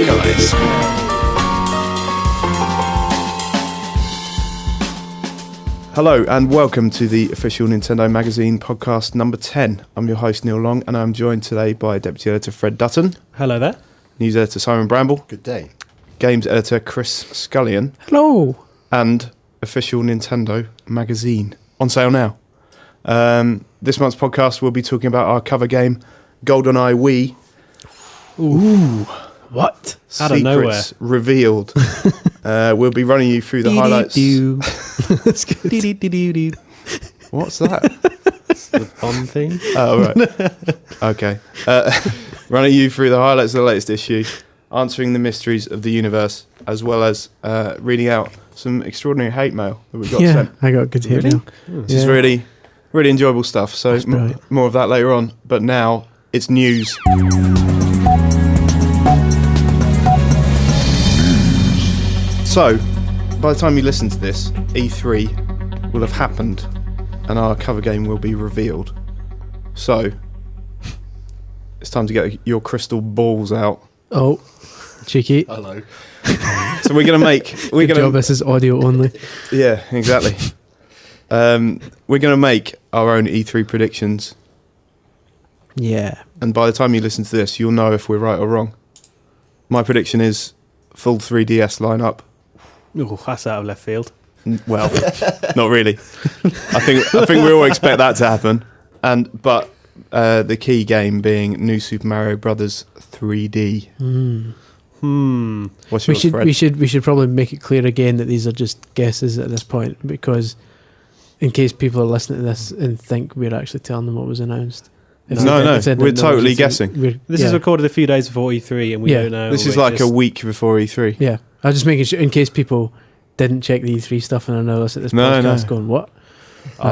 Realise. Hello and welcome to the official Nintendo Magazine podcast number 10. I'm your host Neil Long and I'm joined today by Deputy Editor Fred Dutton. Hello there. News Editor Simon Bramble. Good day. Games Editor Chris Scullion. Hello. And official Nintendo Magazine. On sale now. This month's podcast we'll be talking about our cover game GoldenEye Wii. Ooh. What? Out of nowhere. Secrets revealed. We'll be running you through the highlights. That's good. What's that? It's the Bond thing. Oh, right. Okay. Running you through the highlights of the latest issue, answering the mysteries of the universe, as well as reading out some extraordinary hate mail that we got sent. I got good hate mail. This is really, really enjoyable stuff. So more of that later on. But now it's news. So, by the time you listen to this, E3 will have happened and our cover game will be revealed. So, it's time to get your crystal balls out. Oh, cheeky. Hello. So we're going to make... Good job, this is audio only. Yeah, exactly. We're going to make our own E3 predictions. Yeah. And by the time you listen to this, you'll know if we're right or wrong. My prediction is full 3DS lineup. Oh, that's out of left field. Well, not really. I think we all expect that to happen. But the key game being New Super Mario Brothers 3D. What's yours, Fred? We should probably make it clear again that these are just guesses at this point, because in case people are listening to this and think we're actually telling them what was announced. No, we're totally guessing. This is recorded a few days before E3 and we don't know. This is like a week before E3. Yeah. I was just making sure, in case people didn't check the E3 stuff and I know us at this podcast going, what?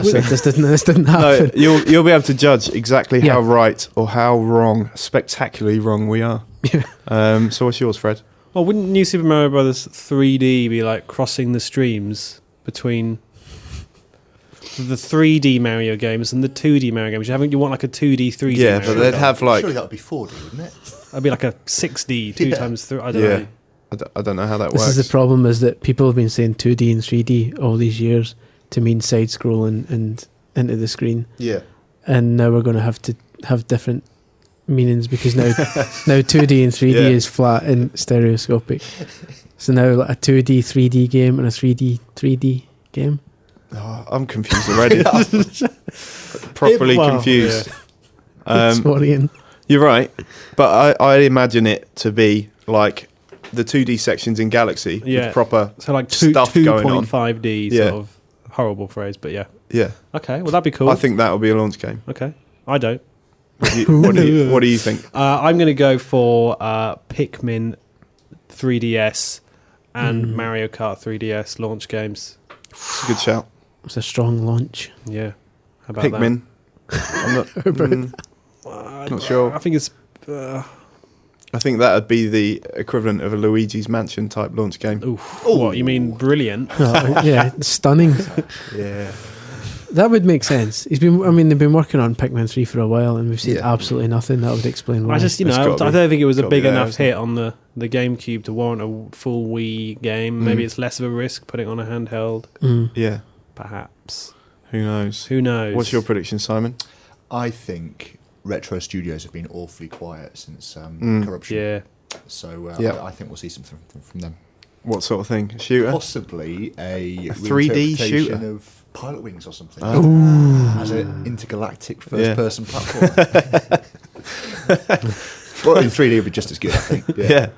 This didn't happen. No, you'll be able to judge exactly how right or how wrong, spectacularly wrong we are. Yeah. So what's yours, Fred? Well, wouldn't New Super Mario Brothers 3D be like crossing the streams between the 3D Mario games and the 2D Mario games? You want like a 2D, 3D Yeah, Mario but they'd have like... Surely that would be 4D, wouldn't it? That'd be like a 6D, 2 times 3. I don't know. I don't know how that this works. is the problem, is that people have been saying 2D and 3D all these years to mean side-scrolling and into the screen. Yeah. And now we're going to have different meanings, because now 2D and 3D is flat and stereoscopic. So now like a 2D 3D game and a 3D game. Oh, I'm confused already. Properly confused. It's worrying. You're right, but I imagine it to be like the 2D sections in Galaxy with proper so like stuff going on. 2.5D sort of horrible phrase, but yeah. Yeah. Okay, well that'd be cool. I think that will be a launch game. Okay, I don't. What do you think? I'm going to go for Pikmin 3DS and Mario Kart 3DS launch games. It's a good shout. It's a strong launch. Yeah. How about Pikmin. I'm not sure. I think it's... I think that would be the equivalent of a Luigi's Mansion type launch game. Oof. What, you mean brilliant? Yeah, stunning. Yeah. That would make sense. They've been working on Pikmin 3 for a while, and we've seen absolutely nothing. That would explain why. I just, I don't think it was a big enough hit on the GameCube to warrant a full Wii game. Maybe it's less of a risk putting it on a handheld. Yeah. Perhaps. Who knows? What's your prediction, Simon? I think Retro Studios have been awfully quiet since Corruption. Yeah. So I think we'll see something from them. What sort of thing? A shooter? Possibly a 3D shooter of Pilot Wings or something. As an intergalactic first-person platform. Well, in 3D would be just as good, I think. Yeah.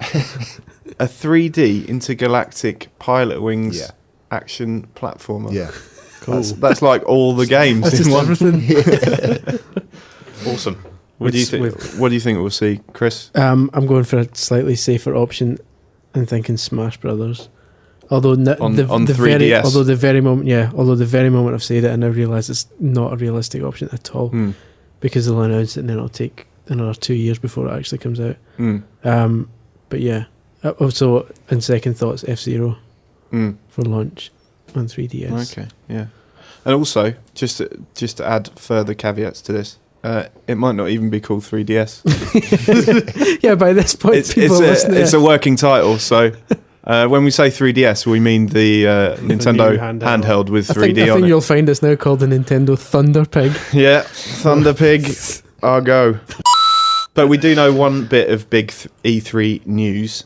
A 3D intergalactic Pilot Wings action platformer. Yeah. Cool. That's like all the games. That's just everything. Awesome. What do you think we'll see, Chris? I'm going for a slightly safer option and thinking Smash Brothers. Although on 3DS. Although the very moment I've said it, I now realise it's not a realistic option at all, because they'll announce it and then it'll take another 2 years before it actually comes out. But yeah, also in second thoughts, F-Zero for launch on 3DS. Okay, yeah. And also, just to add further caveats to this, It might not even be called 3DS. Yeah, by this point, It's a working title. So when we say 3DS, we mean the Nintendo handheld with 3D I on think it. you'll find it's now called the Nintendo Thunder Pig. Yeah, Thunder Pig, our go. But we do know one bit of big E3 news.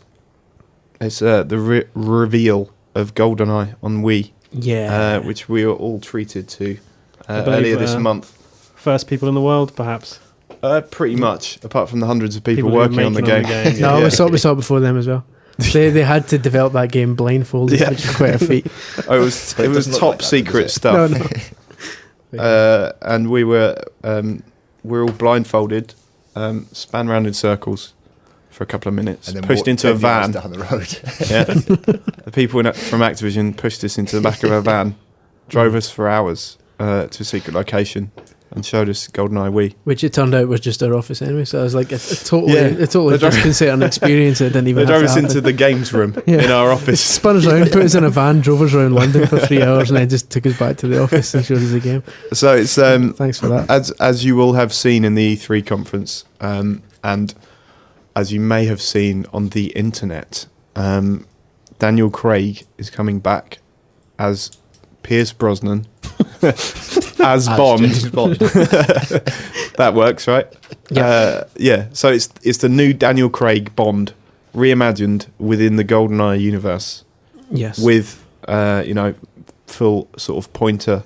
It's the reveal of GoldenEye on Wii, Yeah. which we were all treated to believe, earlier this month. First people in the world, perhaps. Pretty much, apart from the hundreds of people who are working on the game. yeah. No, we saw it before them as well. They had to develop that game blindfolded, Yeah. which is quite a feat. Oh, it it was doesn't look top like that, secret does it? stuff. No. And we were all blindfolded, span round in circles for a couple of minutes, And then pushed walked into a 10 yards van. down the road. Yeah, the people from Activision pushed us into the back of a van, drove us for hours to a secret location, and showed us GoldenEye Wii. Which it turned out was just our office anyway. So it was like a totally They drove- disconcerting experience. It didn't even They have drove to us into happen. the games room Yeah. in our office. Spun us around, put us in a van, drove us around London for 3 hours, and then just took us back to the office and showed us the game. So it's Thanks for that. as you will have seen in the E3 conference, and as you may have seen on the internet, Daniel Craig is coming back as Pierce Brosnan, as Bond. James Bond. That works, right? Yeah. Yeah. So it's the new Daniel Craig Bond, reimagined within the GoldenEye universe, Yes. with full sort of pointer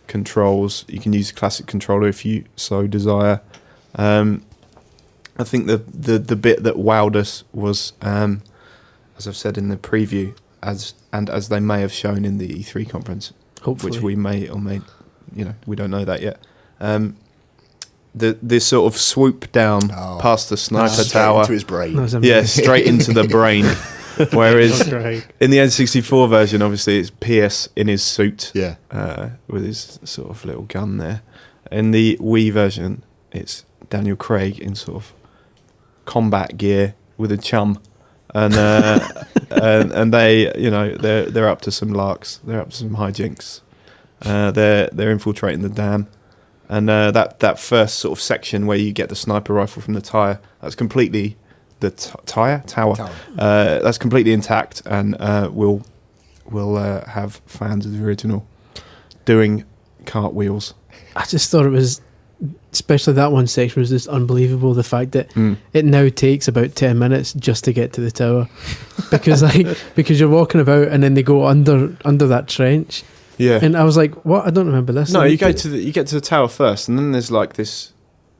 controls. You can use a classic controller if you so desire. I think the bit that wowed us was, as I've said in the preview, as they may have shown in the E3 conference, Hopefully. which we may or may, we don't know that yet. This sort of swoop down past the sniper Straight tower, into his brain. That was amazing. yeah, straight into the brain. Whereas Great. in the N64 version, obviously it's Pierce in his suit, Yeah. with his sort of little gun there. In the Wii version, it's Daniel Craig in sort of combat gear with a chum, and and they, they're up to some larks, they're up to some hijinks. They're infiltrating the dam, and that first sort of section where you get the sniper rifle from the tower, that's completely the tower. That's completely intact, and we'll have fans of the original doing cartwheels. I just thought it was, especially that one section was just unbelievable. The fact that it now takes about 10 minutes just to get to the tower, because you're walking about and then they go under that trench, Yeah. and I was like, what? I don't remember this. No, And you get to the tower first, and then there's like this.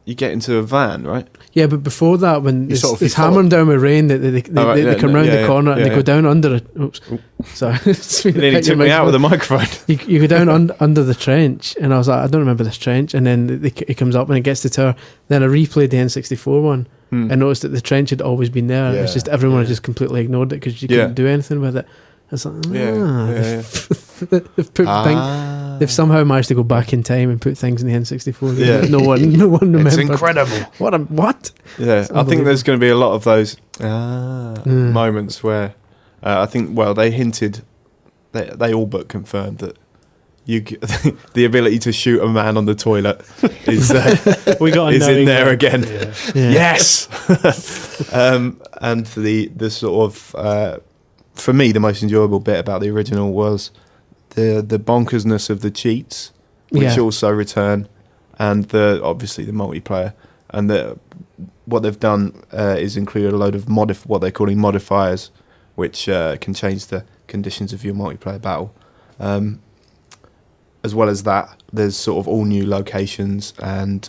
You get into a van, right? Yeah, but before that, when sort of it's follow- hammering down with rain, they come round the corner and they go down under it. Oops, sorry. It's been And then he hit your took me out with microphone. a microphone. You go down under the trench, and I was like, I don't remember this trench. And then it comes up and it gets to the tower. Then I replayed the N64 one and noticed that the trench had always been there. It's Yeah. just everyone had just completely ignored it because you couldn't do anything with it. It's like, they've put they've somehow managed to go back in time and put things in the N64 Yeah. that no one remembered. It's incredible. What? Yeah, I think there's going to be a lot of those Mm. moments where I think, they hinted, they all but confirmed that the ability to shoot a man on the toilet is We got a is in knowing there that. again. Yeah. Yeah. Yes. And the sort of for me, the most enjoyable bit about the original was the bonkersness of the cheats, which Yeah. also return, and obviously the multiplayer, and what they've done is include a load of what they're calling modifiers, which can change the conditions of your multiplayer battle. As well as that, there's sort of all new locations and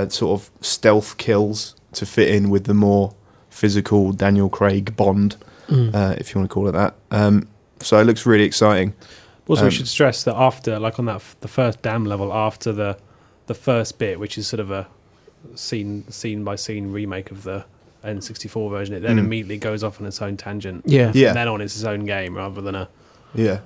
sort of stealth kills to fit in with the more physical Daniel Craig Bond, if you want to call it that. So it looks really exciting. Also, we should stress that after, like on the first dam level, after the first bit, which is sort of a scene by scene remake of the N64 version, it then immediately goes off on its own tangent. Yeah. Yeah. And then on its own game rather than a Yeah.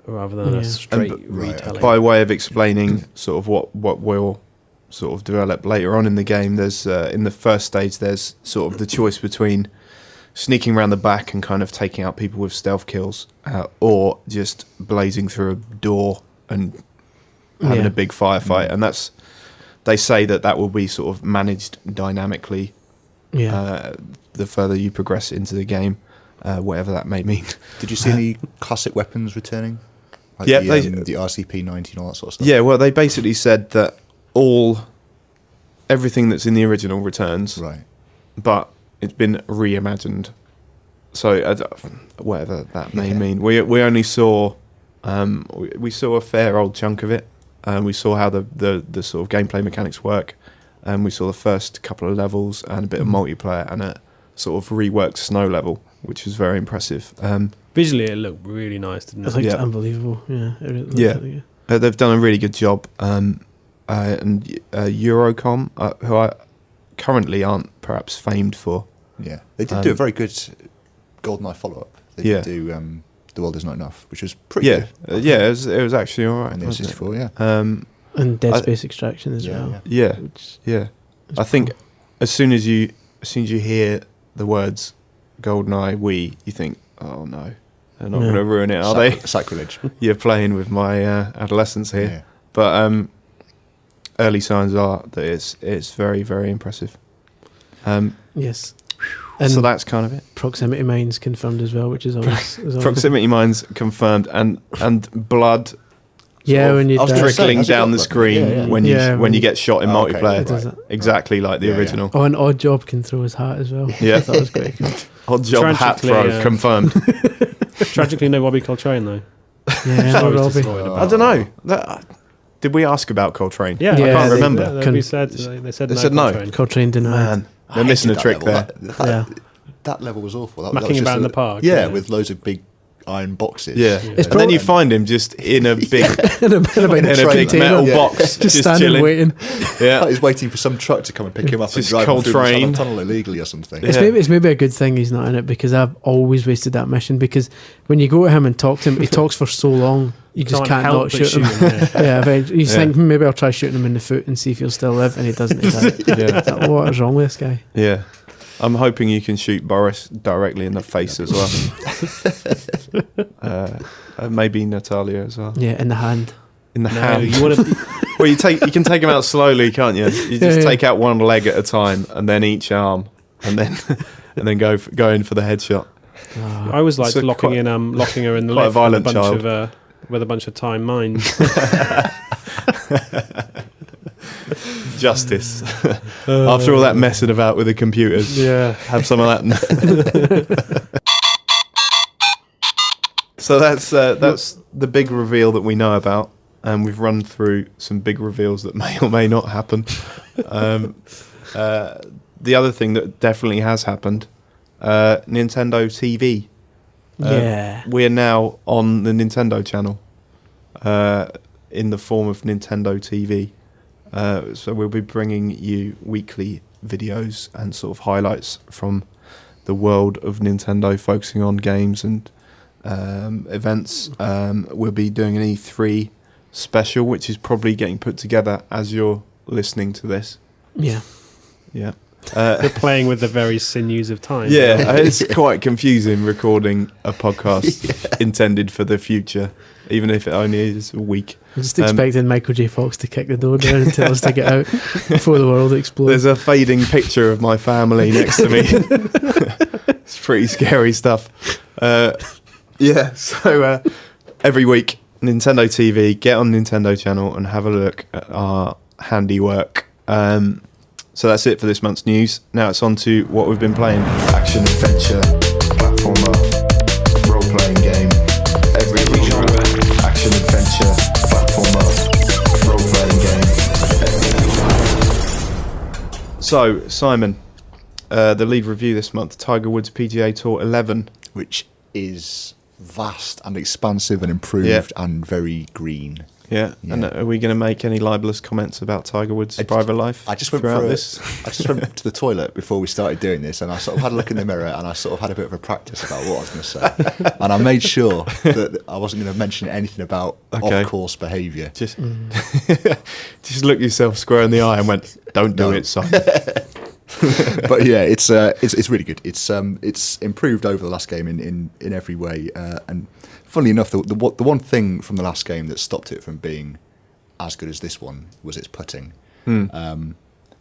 a straight retelling. By way of explaining sort of what will sort of develop later on in the game, there's in the first stage there's sort of the choice between sneaking around the back and kind of taking out people with stealth kills, or just blazing through a door and having a big firefight, and that's they say that will be sort of managed dynamically. Yeah. The further you progress into the game, whatever that may mean. Did you see any classic weapons returning? Like Yeah, the RCP-90 and all that sort of stuff. Yeah, well, they basically said that everything that's in the original returns, Right. but it's been reimagined. So whatever that may mean, we only saw we saw a fair old chunk of it, and we saw how the sort of gameplay mechanics work, and we saw the first couple of levels and a bit of multiplayer and a sort of reworked snow level, which was very impressive. Visually, it looked really nice, didn't I it? think Yeah. it's unbelievable. Yeah. It really looks Yeah. like it. They've done a really good job, and Eurocom, who I currently aren't perhaps famed for. Yeah. They did do a very good GoldenEye follow-up. They Yeah. did do The World Is Not Enough, which was pretty Yeah, good. it was actually all right. And the wasn't it? N64, yeah. And Dead I- Space Extraction as Yeah, well. yeah. Yeah, Which yeah. is I think cool. as soon as you hear the words GoldenEye Wii, you think, oh no, they're not No. going to ruin it, are they? Sacrilege. You're playing with my adolescence here. Yeah. But early signs are that it's very, very impressive. Yes. And So that's kind of it. proximity mines confirmed as well, which is always Proximity mines confirmed, and blood Yeah, sort of when you I was die. gonna say, trickling has it down got the blood? screen Yeah, yeah. when Yeah, you when get shot in Oh, okay. multiplayer. It does Right. that. Exactly like the Yeah, yeah. original. Oh, and Odd Job can throw his hat as well. Yeah. That was great. Odd job hat Tragically, throw confirmed. Tragically, no Robbie Coltrane though. Yeah, So I was Robbie. disappointed about I don't know. Did we ask about Coltrane? Yeah, I Yeah, can't they- remember. They said they said They no. said no. Coltrane. Coltrane denied. Man, I they're missing a hated trick that there. level. Yeah. That level was awful. That Mucking was just about in the park, Yeah, yeah. with loads of big iron boxes. Yeah. It's And then probably- you find him just in a big in a big metal Yeah. box, just standing chilling. waiting. Yeah. He's waiting for some truck to come and pick him up and Just drive him through the Coltrane. Southern Tunnel illegally or something. It's Yeah. maybe a good thing he's not in it, because I've always wasted that mission, because when you go to him and talk to him, he talks for so long you just can't help not but shoot him. yeah. Yeah, eventually you Yeah. think maybe I'll try shooting him in the foot and see if he'll still live, and he doesn't. He dies. Yeah. It's like, what is wrong with this guy? Yeah. I'm hoping you can shoot Boris directly in the face as well. Maybe Natalia as well. Yeah, in the hand. In the No, hand. you want to. Well, you can take them out slowly, can't you? You just Yeah. take out one leg at a time, and then each arm, and then go in for the headshot. Oh, I always liked So locking quite- locking her in the quite a lift violent with a bunch child. of with a bunch of time mines. Justice. After all that messing about with the computers, Yeah. have some of that. So that's the big reveal that we know about, and we've run through some big reveals that may or may not happen. The other thing that definitely has happened, Nintendo TV. yeah. We're now on the Nintendo channel in the form of Nintendo TV. So we'll be bringing you weekly videos and sort of highlights from the world of Nintendo, focusing on games and events. We'll be doing an E3 special, which is probably getting put together as you're listening to this. Yeah. Yeah. We're playing with the very sinews of time. Yeah, it's quite confusing recording a podcast intended for the future, even if it only is a week. I'm just expecting Michael J. Fox to kick the door down and tell us to get out before the world explodes. There's a fading picture of my family next to me. It's pretty scary stuff. So every week, Nintendo TV, get on Nintendo channel and have a look at our handiwork. So that's it for this month's news. Now it's on to what we've been playing. Action, adventure, platformer, role-playing game. Every genre. Action, adventure, platformer, role-playing game. So, Simon, the lead review this month, Tiger Woods PGA Tour 11. Which is vast and expansive and improved Yeah. and very green. Yeah. Yeah. And are we going to make any libelous comments about Tiger Woods' I private life? I just went throughout for this. I just went to the toilet before we started doing this, and I sort of had a look in the mirror, and I sort of had a bit of a practice about what I was going to say, and I made sure that I wasn't going to mention anything about Okay. off-course behaviour. Just, just look yourself square in the eye and went, "Don't do No. it, son." But yeah, it's really good. It's improved over the last game in every way, and funnily enough, the one thing from the last game that stopped it from being as good as this one was its putting.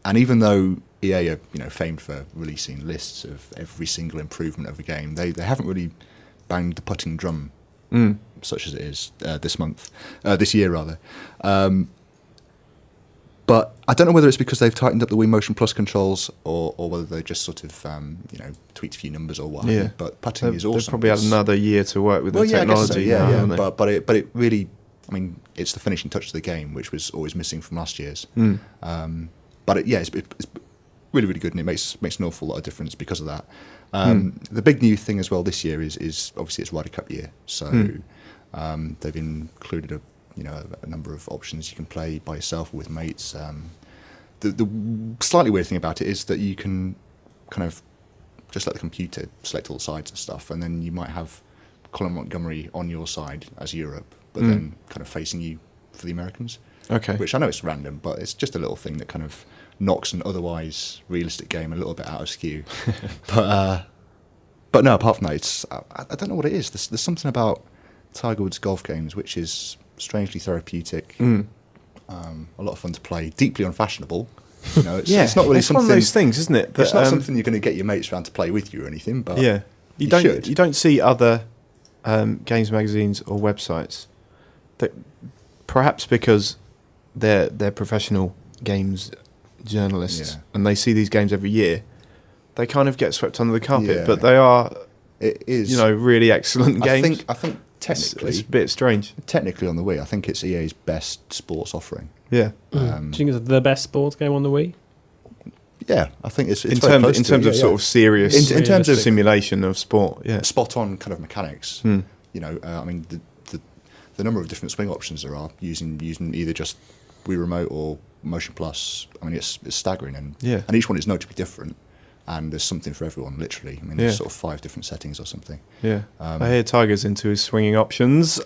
And even though EA are famed for releasing lists of every single improvement of a game, they haven't really banged the putting drum such as it is this year rather. But I don't know whether it's because they've tightened up the Wii Motion Plus controls or whether they just sort of tweaked a few numbers or what. Yeah. But putting is awesome. They've probably had another year to work with the I guess so, technology. Haven't they? But it really, I mean, it's the finishing touch to the game, which was always missing from last year's. But it's really, really good, and it makes an awful lot of difference because of that. The big new thing as well this year is obviously it's Ryder Cup year, so they've included a number of options you can play by yourself or with mates. The slightly weird thing about it is that you can kind of just let the computer select all the sides and stuff, and then you might have Colin Montgomery on your side as Europe, but then kind of facing you for the Americans. Okay. Which I know it's random, but it's just a little thing that kind of knocks an otherwise realistic game a little bit out of skew. But no, apart from that, I don't know what it is. There's something about Tiger Woods golf games which is strangely therapeutic, a lot of fun to play, deeply unfashionable. It's not really it's something. one of those things, isn't it? It's not something you're going to get your mates around to play with you or anything. But you don't see other games magazines or websites that, perhaps because they're professional games journalists and they see these games every year, they kind of get swept under the carpet. But they are, it is, really excellent games. I think technically it's a bit strange. Technically on the Wii, I think it's EA's best sports offering. Yeah. Do you think it's the best sports game on the Wii? Yeah, I think it's in terms of sort of serious in terms of simulation of sport. Yeah, spot on kind of mechanics. I mean the number of different swing options there are using either just Wii Remote or Motion Plus. I mean it's staggering, and each one is notably different. And there's something for everyone, literally. I mean, there's sort of 5 different settings or something. Yeah. I hear Tiger's into his swinging options. Dear.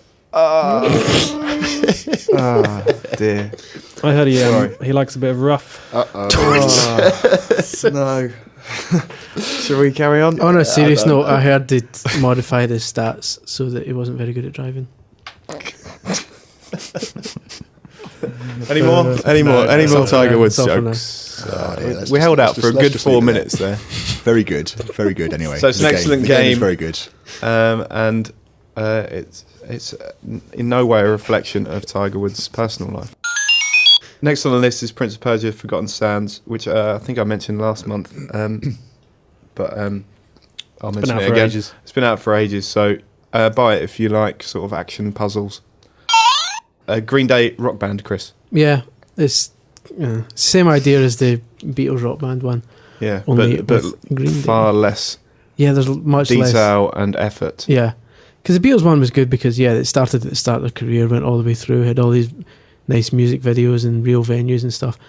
I heard he likes a bit of rough. No. Shall we carry on? On a serious note, I heard they'd modified his stats so that he wasn't very good at driving. Any more Tiger Woods jokes? We held out for a good 4 minutes there. Very good, very good. Anyway, so it's an excellent game. Is very good, and it's in no way a reflection of Tiger Woods' personal life. Next on the list is Prince of Persia: Forgotten Sands, which I think I mentioned last month, but I'll mention it again. It's been out for ages, so buy it if you like sort of action puzzles. Green Day Rock Band, Chris. Yeah, it's same idea as the Beatles Rock Band one. Yeah, only but far less. Yeah, there's much detail less and effort. Yeah, because the Beatles one was good because it started at the start of their career, went all the way through, had all these nice music videos and real venues and stuff.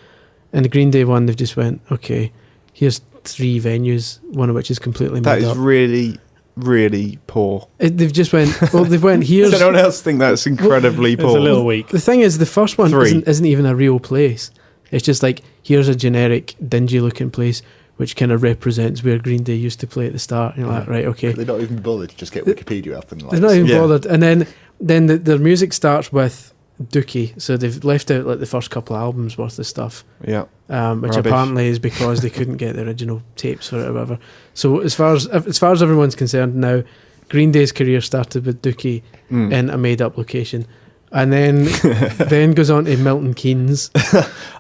And the Green Day one, they've just went, okay, here's 3 venues, one of which is completely made up. That is really, really poor. They've just went, here's... Does anyone else think that's incredibly poor? It's a little weak. The thing is, the first one isn't even a real place. It's just like, here's a generic, dingy-looking place which kind of represents where Green Day used to play at the start. And you're like, right, okay. They're not even bothered to just get Wikipedia up and like... They're not even bothered. And then the music starts with Dookie, so they've left out like the first couple of albums worth of stuff. Yeah. Which apparently is because they couldn't get the original tapes for it or whatever. So as far as everyone's concerned now, Green Day's career started with Dookie in a made up location. And then goes on to Milton Keynes.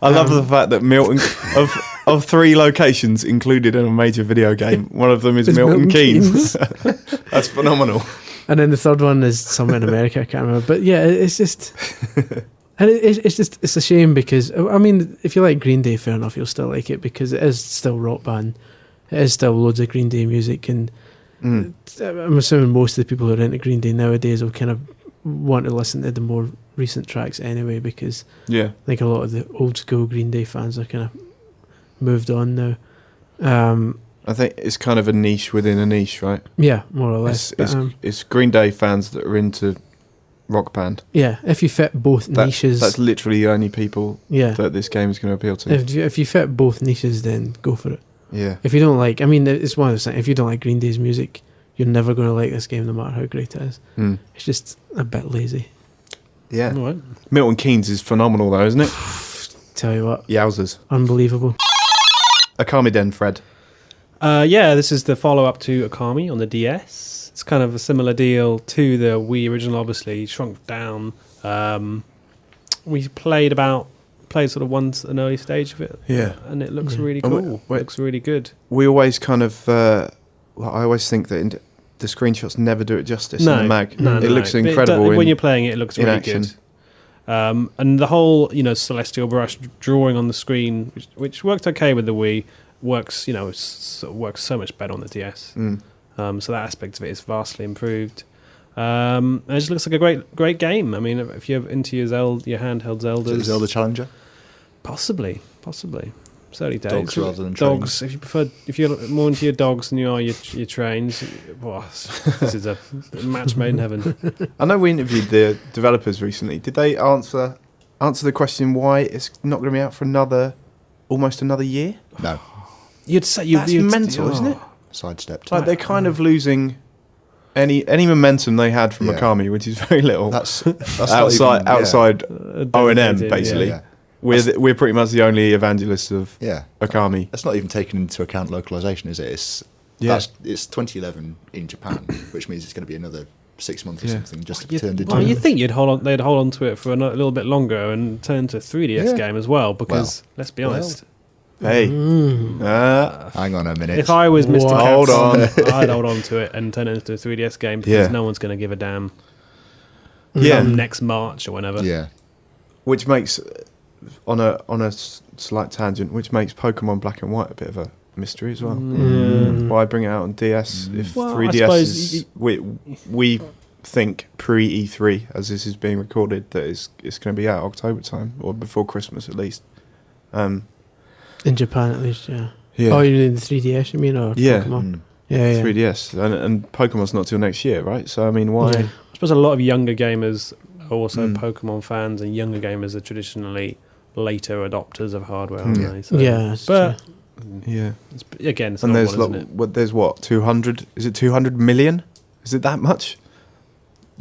I love the fact that Milton of 3 locations included in a major video game, one of them is Milton Keynes. That's phenomenal. And then the third one is somewhere in America, I can't remember. But yeah, it's just, and it's a shame because I mean, if you like Green Day, fair enough, you'll still like it because it is still rock band. It is still loads of Green Day music, and I'm assuming most of the people who are into Green Day nowadays will kind of want to listen to the more recent tracks anyway, because I think a lot of the old school Green Day fans are kind of moved on now. I think it's kind of a niche within a niche, right? Yeah, more or less. It's Green Day fans that are into rock band. Yeah, if you fit both niches. That's literally the only people that this game is going to appeal to. If you fit both niches, then go for it. Yeah. If you don't like, I mean, it's one of those things, if you don't like Green Day's music, you're never going to like this game no matter how great it is. It's just a bit lazy. Yeah. Right. Milton Keynes is phenomenal though, isn't it? Tell you what, Yowzers. unbelievable. Akami Den, Fred. This is the follow-up to Akami on the DS. It's kind of a similar deal to the Wii original, obviously shrunk down. We played sort of an early stage of it. Yeah. And it looks Yeah. really Oh, cool. wait. Looks really good. We always kind of... I always think that the screenshots never do it justice in the mag. No, it looks But incredible when you're playing it, it looks in really action. good. And the whole, celestial brush drawing on the screen, which worked okay with the Wii, works so much better on the DS. So that aspect of it is vastly improved. And it just looks like a great game. I mean, if you're into your handheld Zeldas, Is it Zelda Challenger? possibly. It's early days. Dogs rather than dogs. If you're more into your dogs than you are your trains, this is a match made in heaven. I know we interviewed the developers recently. Did they answer the question why it's not going to be out for almost another year? No, You'd say That's mental, isn't it? sidestepped. Like they're kind of losing any momentum they had from Yeah. Akami, which is very little. That's outside O&M, dedicated, basically. Yeah. We're pretty much the only evangelists of Yeah. Akami. That's not even taking into account localization, is it? It's 2011 in Japan, which means it's going to be another 6 months or Yeah. something just to be turned into. Well, you'd think they'd hold on to it for a little bit longer and turn to a 3DS Yeah. game as well, because let's be honest, Hey. Hang on a minute. if I was Mr. Hold Capcom, I'd hold on to it and turn it into a 3DS game because Yeah. no one's going to give a damn. Yeah. Come next March or whenever. yeah, Which makes, on a slight tangent, which makes Pokemon Black and White a bit of a mystery as well. Why bring it out on DS if Well, I 3DS suppose is... We think pre-E3, as this is being recorded, that it's going to be out October time, or before Christmas at least. In Japan, at least, yeah. Yeah. Oh, you mean the 3DS, you mean? Or Yeah. Pokemon? Yeah. 3DS. And Pokemon's not till next year, right? So, I mean, why... Yeah. I suppose a lot of younger gamers are also Mm. Pokemon fans, and younger gamers are traditionally later adopters of hardware, Mm. aren't Yeah. they? So, Yeah, that's but Yeah. again, it's And not there's one, isn't it? there's what, 200? Is it 200 million? Is it that much?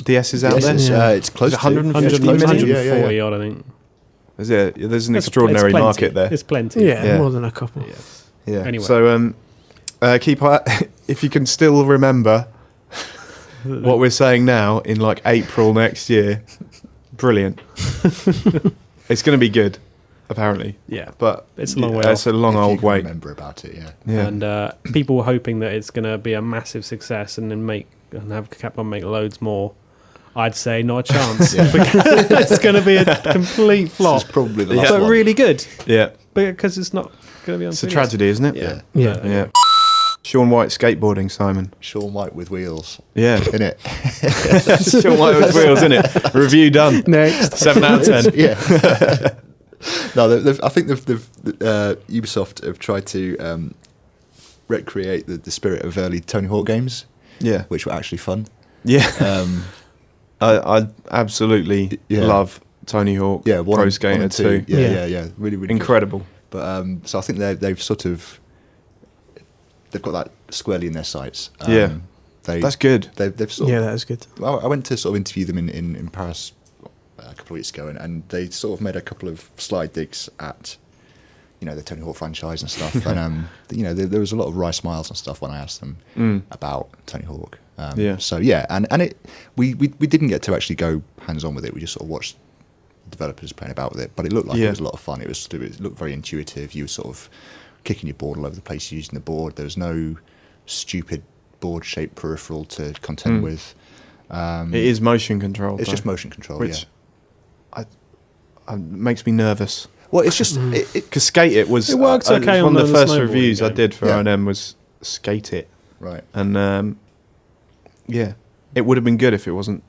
DS is out Yes, there? it's, Yeah. it's close Is it to 150 close to- million? 140 Yeah. odd, I think. Is there? There's an It's extraordinary plenty. market there. It's plenty. Yeah, Yeah. more than a couple. Yeah. Yeah. Anyway. So keep if you can still remember what we're saying now in like April next year, brilliant. It's going to be good, apparently. Yeah. But It's a long way It's a long if you old can wait. Remember about it, yeah. Yeah. And people were hoping that it's going to be a massive success and then have Capcom make loads more. I'd say not a chance. It's going to be a complete flop. This is probably the Yeah. last But one. really good, Yeah. because it's not going to be on It's a 3DS. tragedy, isn't it? Yeah. Yeah. Yeah. Sean White skateboarding, Simon. Sean White with wheels, Yeah. innit? Sean White with wheels, innit? Review done. Next. 7 out of 10. Yeah. No, I think Ubisoft have tried to recreate the spirit of early Tony Hawk games, Yeah. which were actually fun. Yeah. I absolutely Yeah. love Tony Hawk. Yeah, one Pro and Skater two. 2. Yeah. Really, really good. Incredible. But so I think they've sort of they've got that squarely in their sights. Yeah. That's good. They've sort Yeah, of, that is good. I went to sort of interview them in Paris a couple of weeks ago, and they sort of made a couple of slide digs at the Tony Hawk franchise and stuff. And there was a lot of wry smiles and stuff when I asked them about Tony Hawk. Yeah. So yeah, and we didn't get to actually go hands on with it. We just sort of watched developers playing about with it, but it looked like Yeah. it was a lot of fun. It looked very intuitive. You were sort of kicking your board all over the place using the board. There was no stupid board shaped peripheral to contend with. It is motion control. It's though, just motion control, which makes me nervous. Well, it's just Because Skate It was... It works okay one on of the the first snowboarding reviews I game. did for Yeah. O&M was Skate It. right. And, yeah, it would have been good if it wasn't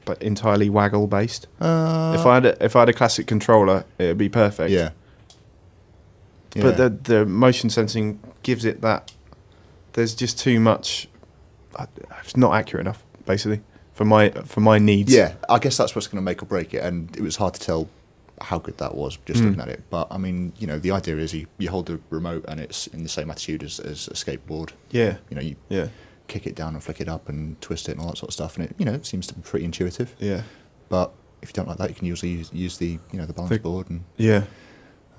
but entirely waggle based. If I had a classic controller, it would be perfect. Yeah. But the motion sensing gives it that. There's just too much. It's not accurate enough, basically, for my needs. Yeah, I guess that's what's going to make or break it, and it was hard to tell how good that was just looking at it. But I mean, the idea is you hold the remote and it's in the same attitude as a skateboard. Yeah. You Yeah. kick it down and flick it up and twist it and all that sort of stuff, and it seems to be pretty intuitive. Yeah. But if you don't like that, you can usually use the balance board and Yeah.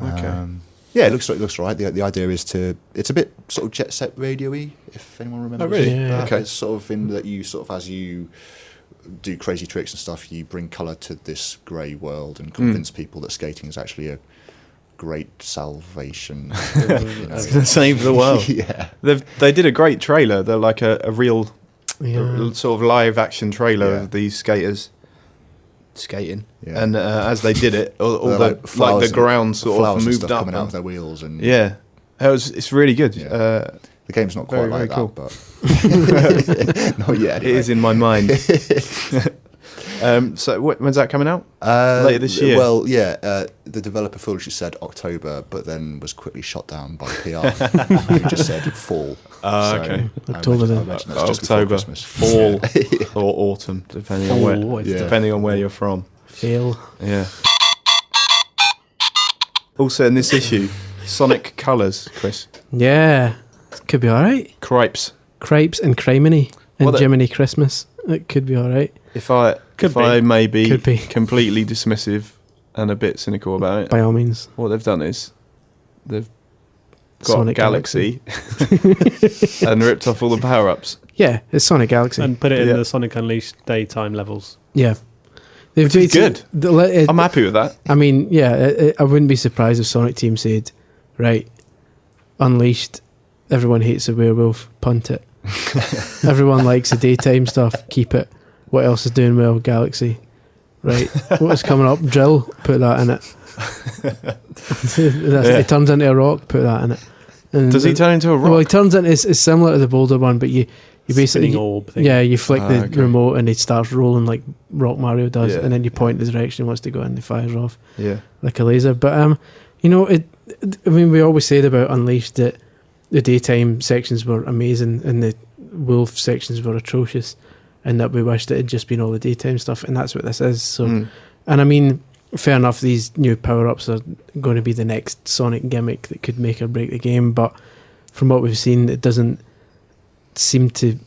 Okay. Yeah, it looks right. The idea is it's a bit sort of Jet Set Radio-y, if anyone remembers. Oh, really? Yeah. Okay. It's sort of in that you sort of, as you do crazy tricks and stuff, you bring colour to this grey world and convince people that skating is actually a great salvation. Save the world. Yeah. They did a great trailer. They're like a real Yeah. sort of live action trailer Yeah. of these skaters skating. Yeah. And as they did it, all They're the flowers the ground and- sort flowers of and moved stuff up. coming out And, of their wheels, and yeah, it's really good. Yeah. The game's not quite Very, like very that, cool. but not yet. It Anyway. is in my mind. So when's that coming out? Later this year? Well, yeah. The developer foolishly said October, but then was quickly shot down by PR, who just said fall. Okay. October then. I imagine that's just before October, Christmas. fall, or autumn, depending on where Yeah. depending on where you're from. Fail. Yeah. Also in this issue, Sonic Colours, Chris. Yeah. Could be alright. Cripes. Cripes and Criminy and Well, Jiminy Christmas. It could be alright. If I Could be. I may be Could be. completely dismissive and a bit cynical about it, By all means. what they've done is they've got Sonic Galaxy, and ripped off all the power-ups. Yeah, it's Sonic Galaxy. And put it Yeah. in the Sonic Unleashed daytime levels. Yeah. They've Which is basically- I'm happy with that. I mean, yeah, I wouldn't be surprised if Sonic Team said, right, Unleashed, everyone hates a werewolf, punt it. Everyone likes the daytime stuff, keep it. What else is doing well? Galaxy. Right. What's coming up? Drill, put that in it. Yeah. It turns into a rock, put that in it. And Does he turn into a rock? Well, he turns into, it's similar to the Boulder one, but you basically, Spinning orb thing. yeah, you flick the Okay. remote and it starts rolling like Rock Mario does, Yeah, and then you point the direction he wants to go and it fires off Yeah. like a laser. But you know, I mean, we always said about Unleashed that the daytime sections were amazing and the wolf sections were atrocious, and that we wished it had just been all the daytime stuff, and that's what this is. So, and I mean, fair enough, these new power-ups are going to be the next Sonic gimmick that could make or break the game, but from what we've seen, it doesn't seem to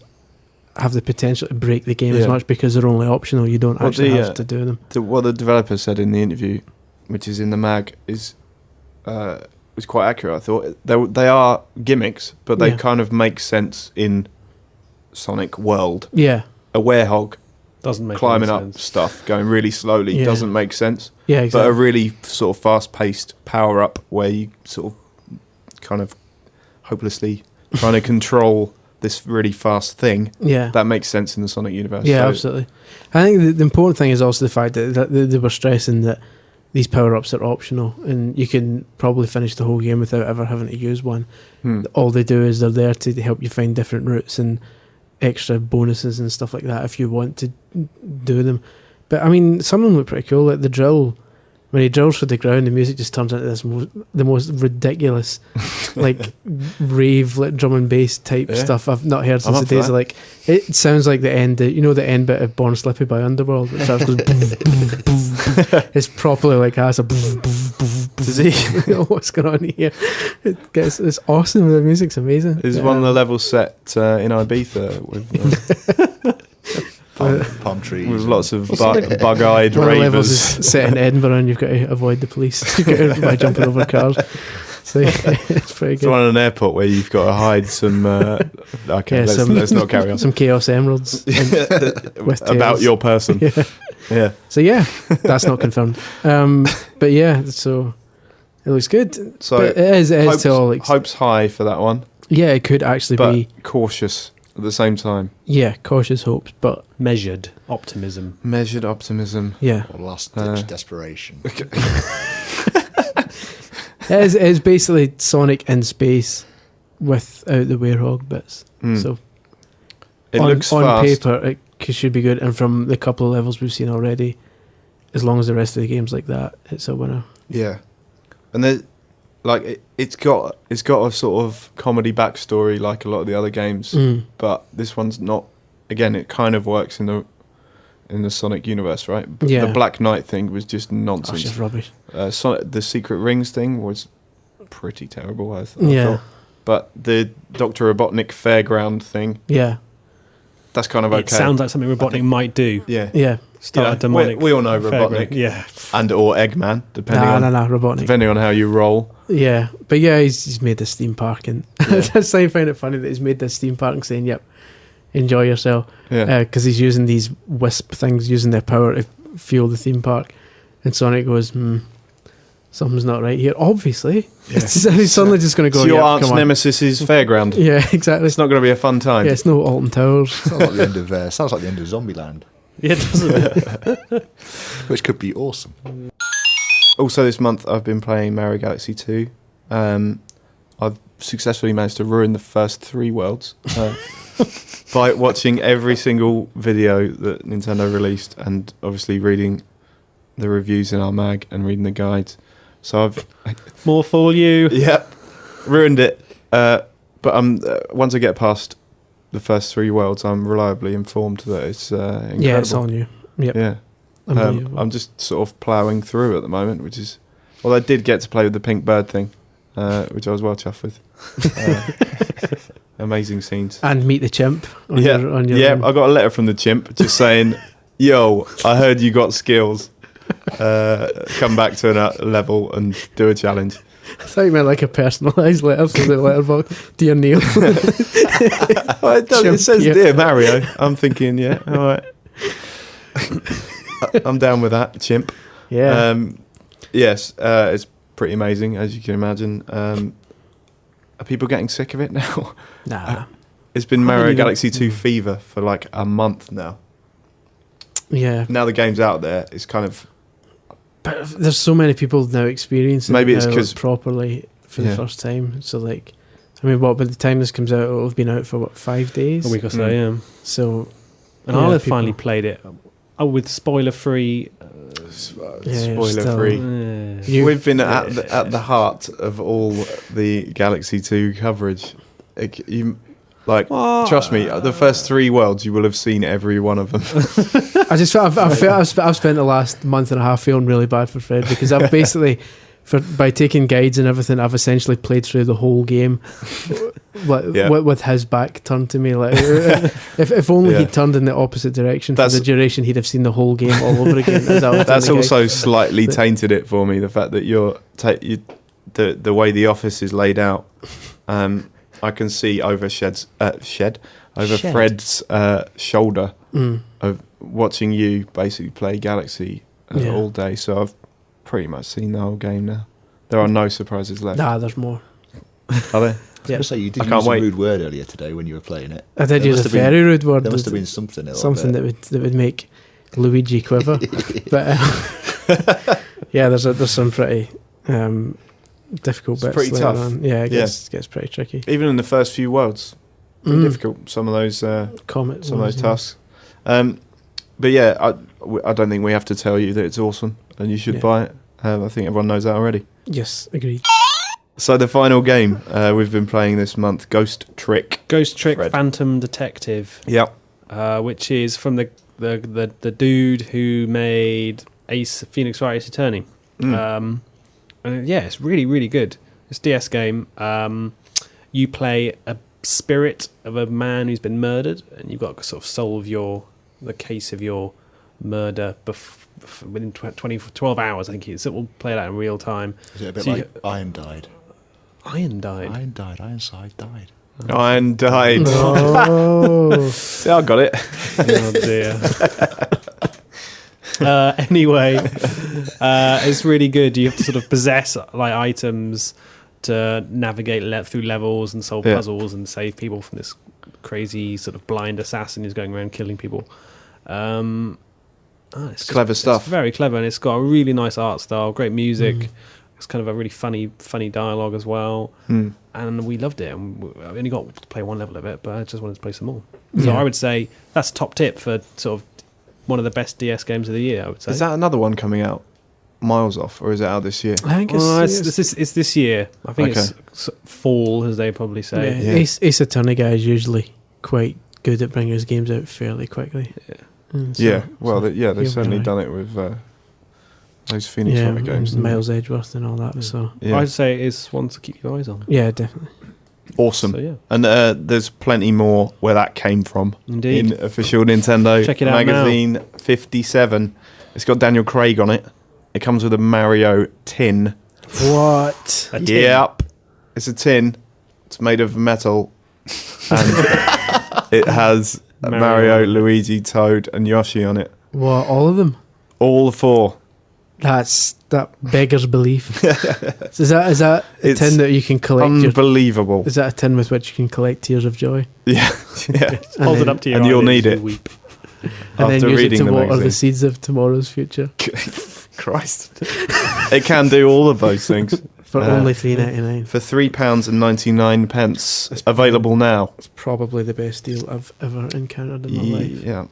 have the potential to break the game as Yeah. much because they're only optional. You don't Well, actually the, have to do them. What the developer said in the interview, which is in the mag, is was quite accurate. I thought they are gimmicks, but they Yeah. kind of make sense in Sonic World. Yeah, A werehog Doesn't make climbing any up sense. stuff, going really slowly, Yeah. doesn't make sense. yeah, But exactly. a really sort of fast-paced power-up where you sort of kind of hopelessly trying to control this really fast thing, yeah, that makes sense in the Sonic universe. yeah, So- absolutely. I think the important thing is also the fact that they were stressing that these power-ups are optional, and you can probably finish the whole game without ever having to use one. All they do is they're there to help you find different routes and extra bonuses and stuff like that if you want to do them. But I mean, some of them look pretty cool. Like the drill, when he drills through the ground, the music just turns into the most ridiculous, like rave, like drum and bass type Yeah. stuff I've not heard I'm since up the for days that. of like. It sounds like the end. You know the end bit of Born Slippy by Underworld, which starts goes boom, boom, boom. It's properly like has a boom, boom, boom, boom. Does he? What's going on here? It's awesome. The music's amazing. Is one of the levels set in Ibiza with Palm trees. with and- lots of bug-eyed One of the levels ravers? is set in Edinburgh, and you've got to avoid the police by jumping over cars. So it's pretty It's good. one in an airport where you've got to hide some. Okay, Yeah, let's not carry on. Some Chaos Emeralds with About tails. your person. Yeah. Yeah. So yeah, that's not confirmed. But yeah, so it looks good. So But it is to all hopes high for that one, yeah, it could actually but be cautious at the same time. cautious hopes, but Measured optimism. Measured optimism. yeah, Or last-ditch desperation. it is basically Sonic in space without the werehog bits. So It on, looks on fast. paper it should be good, and from the couple of levels we've seen already, as long as the rest of the game's like that, it's a winner. Yeah, and there's like it's got a sort of comedy backstory like a lot of the other games, but this one's not. Again, it kind of works in the Sonic universe, right? But Yeah. the Black Knight thing was just That's nonsense. just rubbish. The Secret Rings thing was pretty terrible. I Yeah. thought. But the Dr. Robotnik Fairground thing, Yeah, that's kind of It okay. sounds like something Robotnik might do. yeah. yeah. Start a demonic. We all know fairground. Robotnik. Yeah. And or Eggman, depending Robotnik. depending on how you roll. Yeah, but yeah, he's made this theme park, and I find it funny that he's made this theme park and saying, "Yep, enjoy yourself," because he's using these wisp things, using their power to fuel the theme park. And Sonic goes, something's not right here. Obviously, he's suddenly just going to go. So your arch nemesis's fairground. Yeah, exactly. It's not going to be a fun time. Yeah, it's no Alton Towers. Sounds like the end of Zombieland, Yeah, doesn't it? which could be awesome. Also, this month I've been playing Mario Galaxy 2. I've successfully managed to ruin the first 3 worlds by watching every single video that Nintendo released, and obviously reading the reviews in our mag and reading the guides. So I've More for you. ruined it. But I'm once I get past the first 3 worlds, I'm reliably informed that it's incredible. Yeah, it's on you. Yep. Yeah. I'm just sort of ploughing through at the moment, which is... Well, I did get to play with the pink bird thing, which I was well chuffed with. Amazing scenes. And meet the chimp. On your I got a letter from the chimp just saying, "Yo, I heard you got skills. Come back to a level and do a challenge." I thought you meant like a personalised letter from the letterbox. Dear Neil. Well, it says Dear Mario. I'm thinking, yeah, all right. I'm down with that, chimp. Yeah. Yes, it's pretty amazing, as you can imagine. Are people getting sick of it now? Nah. It's been Mario Galaxy 2 fever for like a month now. Yeah. Now the game's out there, it's kind of... But there's so many people now experiencing Maybe it it's now 'cause- properly for the first time. So like, I mean, by the time this comes out, it'll have been out for 5 days? A week or so, yeah. So, And I'll have finally played it with spoiler-free. Spoiler-free. We've been at the heart of all the Galaxy 2 coverage. Trust me, the first 3 worlds, you will have seen every one of them. I just I've spent the last month and a half feeling really bad for Fred, because I've basically, by taking guides and everything, I've essentially played through the whole game with his back turned to me. Like, if only he'd turned in the opposite direction for the duration, he'd have seen the whole game all over again. That's also slightly tainted it for me. The fact that the way the office is laid out. I can see over Fred's shoulder of watching you basically play Galaxy all day. So I've pretty much seen the whole game now. There are no surprises left. Nah, there's more. Are there? Yeah. So you did use a rude word earlier today when you were playing it. I did use a very rude word. There must have been something that would make Luigi quiver. But there's some pretty difficult bits. Pretty tough. On. Yeah, it gets pretty tricky. Even in the first few worlds, pretty difficult. Some of those tasks. But yeah, I don't think we have to tell you that it's awesome and you should buy it. I think everyone knows that already. Yes, agreed. So the final game we've been playing this month, Ghost Trick. Fred. Phantom Detective. Yep. Which is from the dude who made Phoenix Wright Ace Attorney. It's really, really good. It's a DS game. You play a spirit of a man who's been murdered, and you've got to sort of solve the case of your murder within 12 hours, I think it is. It will play it out in real time. Is it a bit like Iron Died? Iron Died? Ironside died. Iron died. Oh. See, I got it. Oh, dear. Anyway, it's really good. You have to sort of possess like items to navigate through levels and solve puzzles and save people from this crazy sort of blind assassin who's going around killing people. It's clever stuff. It's very clever, and it's got a really nice art style, great music. It's kind of a really funny dialogue as well. And we loved it. And I only got to play one level of it, but I just wanted to play some more. So I would say that's top tip for sort of one of the best DS games of the year, I would say. Is that another one coming out miles off, or is it out this year? I think it's this year. I think it's fall, as they probably say. Yeah. Ace Attorney guy is usually quite good at bringing his games out fairly quickly. They've certainly done it with those Phoenix Wright games. Miles Edgeworth and all that. So I'd say it's one to keep your eyes on. Yeah, definitely. Awesome. So, yeah. And there's plenty more where that came from. Indeed. In official Nintendo Check it out magazine 57. It's got Daniel Craig on it. It comes with a Mario tin. What? A tin. Yep. It's a tin. It's made of metal. And it has Mario, Luigi, Toad, and Yoshi on it. What? All of them? All 4. That beggars belief. So is that a It's tin that you can collect? Unbelievable. Is that a tin with which you can collect tears of joy? Yeah. Yeah. Hold it up to your and you'll eyelids need it. and weep. And then After use it reading to the water magazine. the seeds of tomorrow's future Christ. It can do all of those things. for only £3.99. For £3.99. Available now. It's probably the best deal I've ever encountered in my life. Yeah.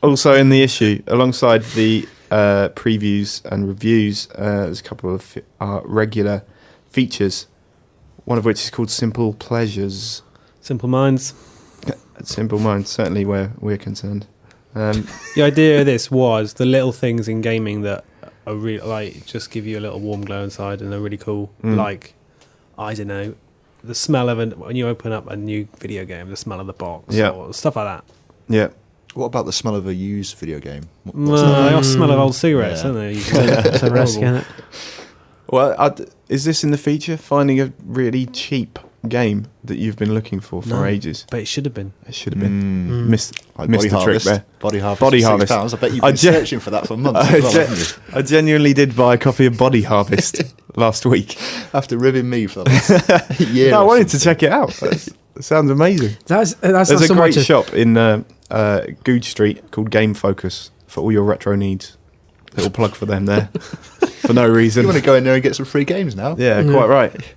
Also in the issue, alongside the previews and reviews, there's a couple of regular features. One of which is called Simple Pleasures. Simple Minds. Simple Minds, certainly where we're concerned. The idea of this was the little things in gaming that are really like just give you a little warm glow inside and are really cool. Like, I don't know, the smell of it when you open up a new video game, the smell of the box, or stuff like that. Yeah. What about the smell of a used video game? They all smell of old cigarettes, don't they? It's a risk, isn't it? Well, is this in the feature? Finding a really cheap game that you've been looking for ages. But it should have been. It should have been. Missed Like the trick Harvest. there. Body Harvest. Body for Harvest. £6. I bet you've been searching for that for months as well, haven't you? I genuinely did buy a copy of Body Harvest last week. After ribbing me for the last year. No, I or wanted to something. check it out. It sounds amazing. That's There's not a so great much shop in Goode Street called Game Focus for all your retro needs. Little plug for them there. For no reason. You want to go in there and get some free games now? Yeah, quite right.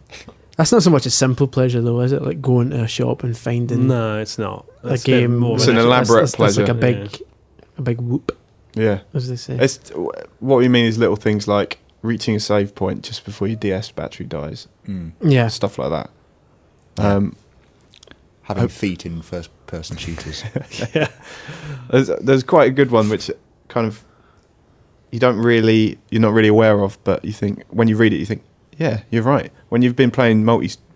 That's not so much a simple pleasure, though, is it? Like going to a shop and finding No, it's not. a That's game. more It's of an an elaborate that's pleasure. like a big whoop, Yeah. as they say. It's what we mean is little things like reaching a save point just before your DS battery dies. Yeah. Stuff like that. Having feet in first-person shooters. There's quite a good one which kind of you're not really aware of, but you think when you read it you think, yeah, you're right. When you've been playing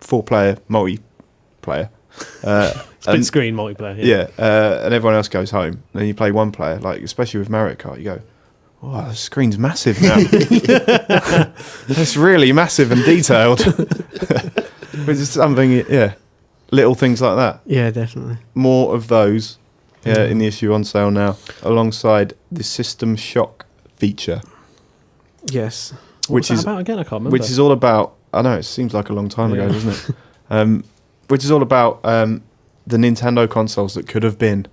four-player multiplayer, split screen multiplayer. and everyone else goes home, then you play one player, like especially with Mario Kart, you go, oh, the screen's massive now. It's really massive and detailed. Which is something, little things like that. Yeah, definitely. More of those in the issue on sale now, alongside the System Shock feature. Yes. What's that about again? I can't remember. Which is all about, I know, it seems like a long time ago, doesn't it? Which is all about the Nintendo consoles that could have been,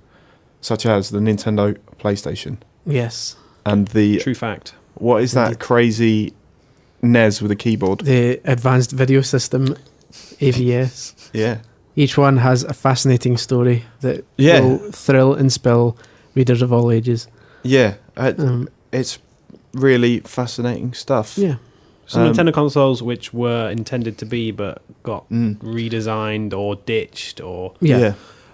such as the Nintendo PlayStation. Yes. And the... True fact. What is that crazy NES with a keyboard? The Advanced Video System, AVS. Yeah. Each one has a fascinating story that will thrill and spill readers of all ages. Yeah. It's really fascinating stuff. Yeah. Some Nintendo consoles which were intended to be but got redesigned or ditched or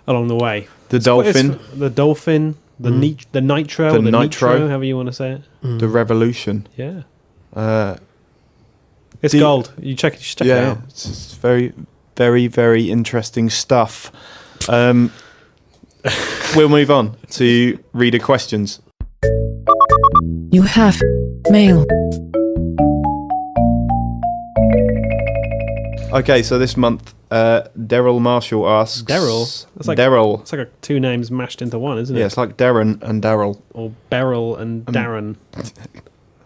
along the way. The Dolphin. The Nitro, The the Nitro. however you want to say it. The Revolution. Yeah. It's gold. You should check it out. It's very, very, very interesting stuff. We'll move on to reader questions. You have mail. Okay, so this month, Daryl Marshall asks... Daryl? That's like Daryl. It's like two names mashed into one, isn't it? Yeah, it's like Darren and Daryl. Or Beryl and Darren.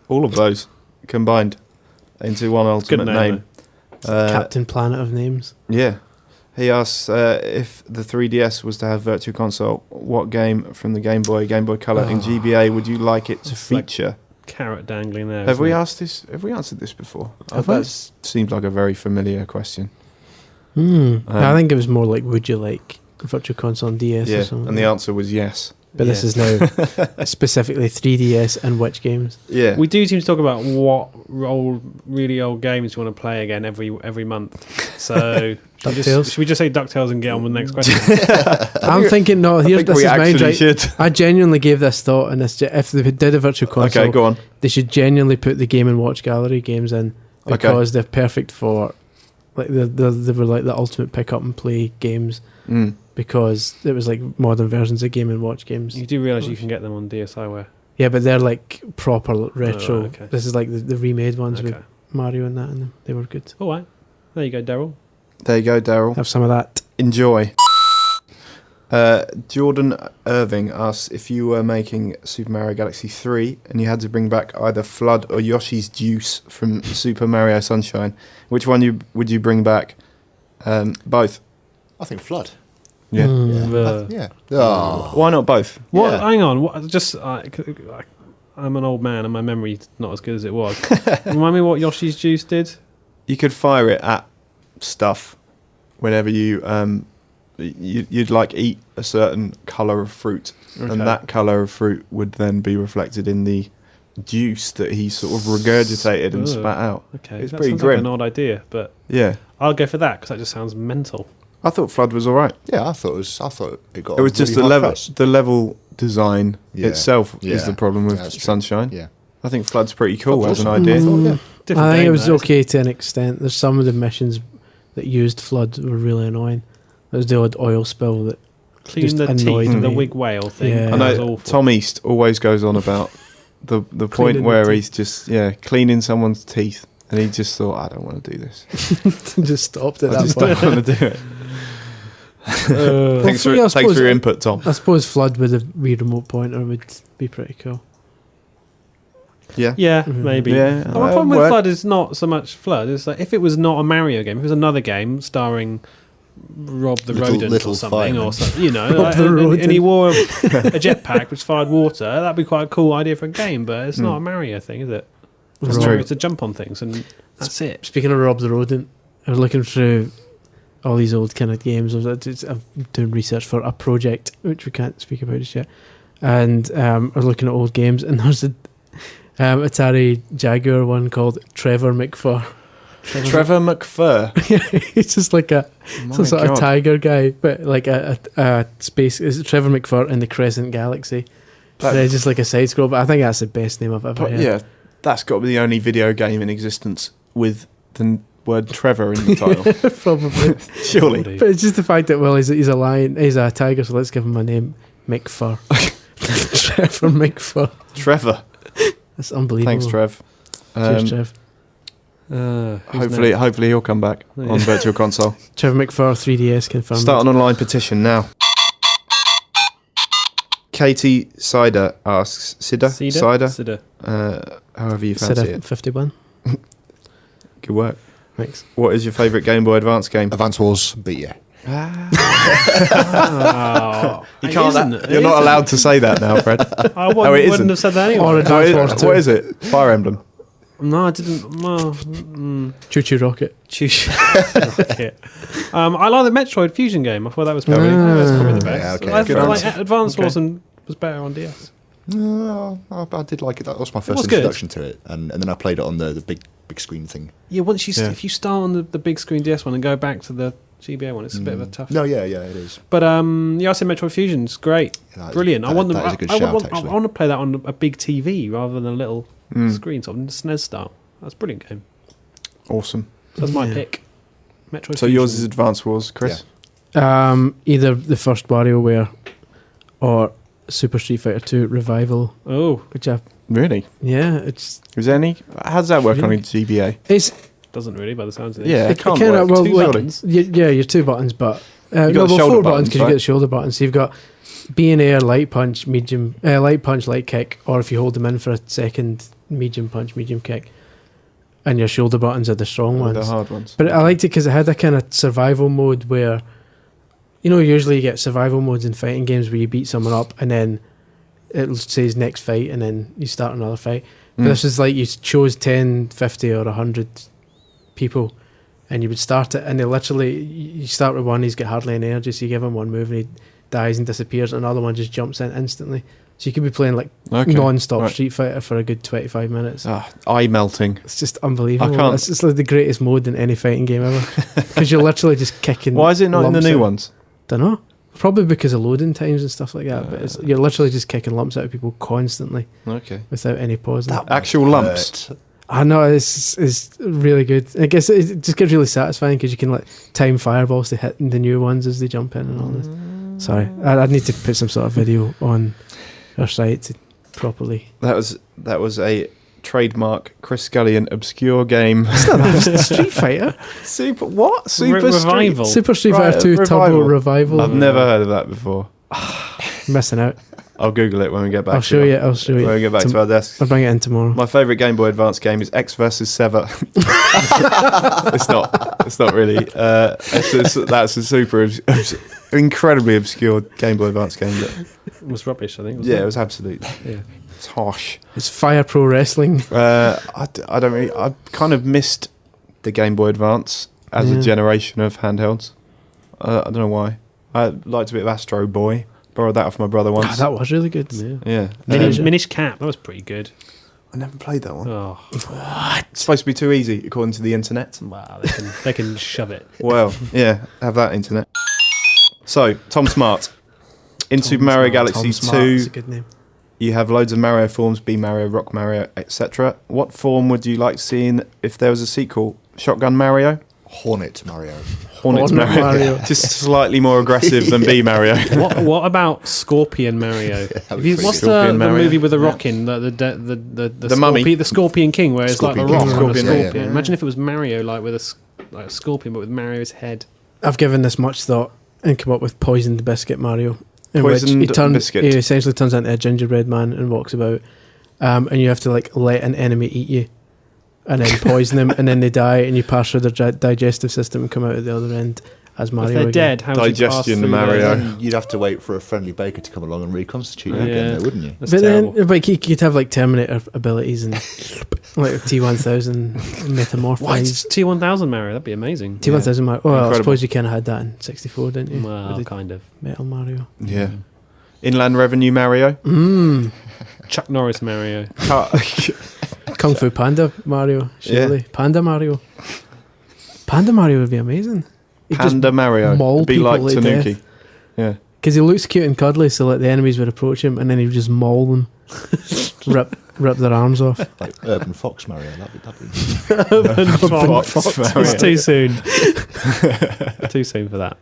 All of those combined into one ultimate Good name. Captain Planet of names. Yeah. He asks if the 3DS was to have Virtual Console, what game from the Game Boy Color, and GBA would you like it to feature? Carrot dangling there. Have we answered this before? That seems like a very familiar question. I think it was more like, would you like Virtual Console on DS or something? And the answer was yes. But this is now specifically 3DS and which games. Yeah. We do seem to talk about what really old games you want to play again every month. So should we just say DuckTales and get on with the next question? I'm thinking, no, this is mine, right? Should. I genuinely gave this thought, and if they did a Virtual Console, Okay, go on. they should genuinely put the Game & Watch Gallery games in, because they're perfect for Like they were like the ultimate pick up and play games because it was like modern versions of Game and Watch games. You do realise you can get them on DSiWare. Yeah, but they're like proper retro. Oh, right, okay. This is like the remade ones Okay. with Mario and that in them. They were good. All right. There you go, Daryl. There you go, Daryl. Have some of that. Enjoy. Jordan Irving asks, if you were making Super Mario Galaxy 3 and you had to bring back either Flood or Yoshi's Juice from Super Mario Sunshine, which one would you bring back? Both. I think Flood. Yeah. Yeah. Oh. Why not both? What? Yeah. Hang on. What? Just I'm an old man and my memory's not as good as it was. Remind me what Yoshi's Juice did. You could fire it at stuff whenever you'd like eat a certain colour of fruit, Okay. and that colour of fruit would then be reflected in the juice that he sort of regurgitated and Ugh. spat out. Okay, It's that pretty sounds grim. like an odd idea, but Yeah, I'll go for that because that just sounds mental. I thought Flood was all right. Yeah, I thought it got. It was just really the hard level. press. The level design Yeah. itself is Yeah. the problem with That's true. Sunshine. Yeah. I think Flood's pretty cool Flood was as an awesome. idea. I thought, yeah. Different I think game, it was though, isn't okay to an extent. There's some of the missions that used Flood were really annoying. There was the odd oil spill that Clean just the annoyed teeth, the me. wig whale thing. Yeah. I That was know awful. Tom East always goes on about the point Cleaning where the he's just cleaning someone's teeth, and he just thought, I don't want to do this. just stopped at I that just point. don't want to do it. Thanks for me, I for suppose- your input, Tom. I suppose Flood with a wee remote pointer would be pretty cool. Yeah. Yeah, Mhm. maybe. Yeah, But my problem with work. Flood is not so much Flood. It's like if it was not a Mario game, if it was another game starring Rob the Rodent Little or something, fireman. or something, you know, Rob like, the and he Rodent. wore a jetpack which fired water. That'd be quite a cool idea for a game, but it's not a Mario thing, is it? That's Rob- true. It's to jump on things, and that's it. Speaking of Rob the Rodent, I was looking through all these old kind of games. I'm doing research for a project which we can't speak about just yet, and I was looking at old games, and there's a Atari Jaguar one called Trevor McFur. Trevor McFur. He's just like My some sort of God. tiger guy, but like a space. Is Trevor McFur in the Crescent Galaxy? That- They're just like a side scroll, but I think that's the best name I've ever But heard. yeah, that's got to be the only video game in existence with the word Trevor in the title. Probably. Surely. Bloody- But it's just the fact that, well, he's a lion, he's a tiger, so let's give him a name, McFur. Trevor McFur. Trevor. That's unbelievable. Thanks, Trev. Cheers, Trev. who's Hopefully he'll come back Yeah. on Virtual Console. Trevor McFur, 3DS confirmed. Start an online petition now. Katie Cider asks, Cider? Cider? However you fancy Said it. 51. Good work. Thanks. What is your favourite Game Boy Advance game? Advance Wars, but yeah. Oh, You can't. You're not allowed to say that now, Fred. I wouldn't, it wouldn't isn't. have said that anyway. Or Advance Wars 2. What is it? Fire Emblem. No, I didn't. Well, Choo Choo Rocket. choose. Okay. I like the Metroid Fusion game. I thought that was probably the best. Yeah, okay. I Good feel like answer. Advanced Okay. was better on DS. No, I did like it. That was my first was good. introduction to it, and then I played it on the big screen thing. Yeah, once you Yeah. if you start on the big screen DS one and go back to the GBA one, it's a bit of a tough. No, yeah, it is. But yeah, I said Metroid Fusion's great, Yeah, that is- brilliant. I want them. that is a good I shout, want actually. to play that on a big TV rather than a little Mm. screen, sort of SNES style. That's a brilliant game. Awesome. So that's my Yeah. pick. Metroid. So Fusion. yours is Advance Wars, Chris? Either the first WarioWare or Super Street Fighter 2 Revival, Oh, which I, Really? yeah, it's Is there any? How does that work on a GBA? doesn't really by the sounds of it. Yeah, it can't kinda- work. well, Two like, buttons. your two buttons, but got no, the well, shoulder four buttons buttons, because you right? get the shoulder buttons. So you've got B and A, light punch, medium, light punch, light kick, or if you hold them in for a second, medium punch, medium kick, and your shoulder buttons are the strong Oh, the ones. hard ones. But I liked it because it had a kind of survival mode where, you know, usually you get survival modes in fighting games where you beat someone up and then it says next fight and then you start another fight. But Mm. this is like you chose 10, 50 or 100 people and you would start it and they literally, you start with one, he's got hardly any energy, so you give him one move and he dies and disappears, and another one just jumps in instantly. So you could be playing like Okay. non-stop right. Street Fighter for a good 25 minutes. Eye melting. It's just unbelievable. I can't- It's just like the greatest mode in any fighting game ever. Because you're literally just kicking. Why is it not in the lumps new out. ones? Don't know. Probably because of loading times and stuff like that. But you're literally just kicking lumps out of people constantly Okay. without any pausing. That Actual lumps. I know it's really good. I guess it just gets really satisfying because you can like time fireballs to hit the new ones as they jump in and all this. Sorry, I'd need to put some sort of video on our site to properly. That was a trademark Chris Scullion obscure game. It's not that, Street Fighter. Super what? Super Revival. Super Street Right, Fighter 2 Turbo Revival. Revival. I've never heard of that before. Missing out. I'll Google it when we get back. I'll show you. I'll show you. When we get back to our desk. I'll bring it in tomorrow. My favourite Game Boy Advance game is X vs. Sever. It's not. It's not really. That's a super incredibly obscure Game Boy Advance game. That, It was rubbish, I think. yeah, it was absolutely. Yeah. It's harsh. It's Fire Pro Wrestling. I don't really. I kind of missed the Game Boy Advance as a generation of handhelds. I don't know why. I liked a bit of Astro Boy. Borrowed that off my brother once. God, that was really good. Yeah. Yeah. Minish Cap, that was pretty good. I never played that one. Oh, It's supposed to be too easy, according to the internet. wow, they can shove it. Well, yeah, have that internet. So, Tom Smart. In Super Mario Galaxy Tom Smart, 2, that's a good name. you have loads of Mario forms, B Mario, Rock Mario, etc. What form would you like to see if there was a sequel? Shotgun Mario? Hornet Mario. Hornet Mario. Just slightly more aggressive than B Mario. What about Scorpion Mario? That'd be What's pretty the Scorpion Mario? movie with the Yeah. rock in the Mummy. the Scorpion King, where it's like the Scorpion rock King. on a Scorpion, scorpion. yeah. Imagine if it was Mario, like with a scorpion, but with Mario's head. I've given this much thought and come up with Poisoned Biscuit Mario. In Poisoned which Biscuit. He essentially turns into a gingerbread man and walks about. And you have to like let an enemy eat you. And then poison them, and then they die, and you pass through their digestive system and come out at the other end as Mario. If they're again. dead, how would you pass Digestion through Mario. their- Then you'd have to wait for a friendly baker to come along and reconstitute you Yeah. again, though, wouldn't you? That's But terrible. then, like, you could have like Terminator abilities and like T1000 metamorphized. What? T1000 Mario? That'd be amazing. T1000 Mario. Well, I Incredible. suppose you kind of had that in 64, didn't you? Well, With the kind of. Metal Mario. Yeah. Inland Revenue Mario. Mm. Chuck Norris Mario. Kung Fu Panda Mario, surely. Panda Mario. Panda Mario would be amazing. He'd just Panda Mario. maul It'd be people like to Tanuki. death. Yeah. Because he looks cute and cuddly, so like the enemies would approach him, and then he would just maul them, rip their arms off. Like Urban Fox Mario. That'd be Fox Mario. It's too soon. Too soon for that.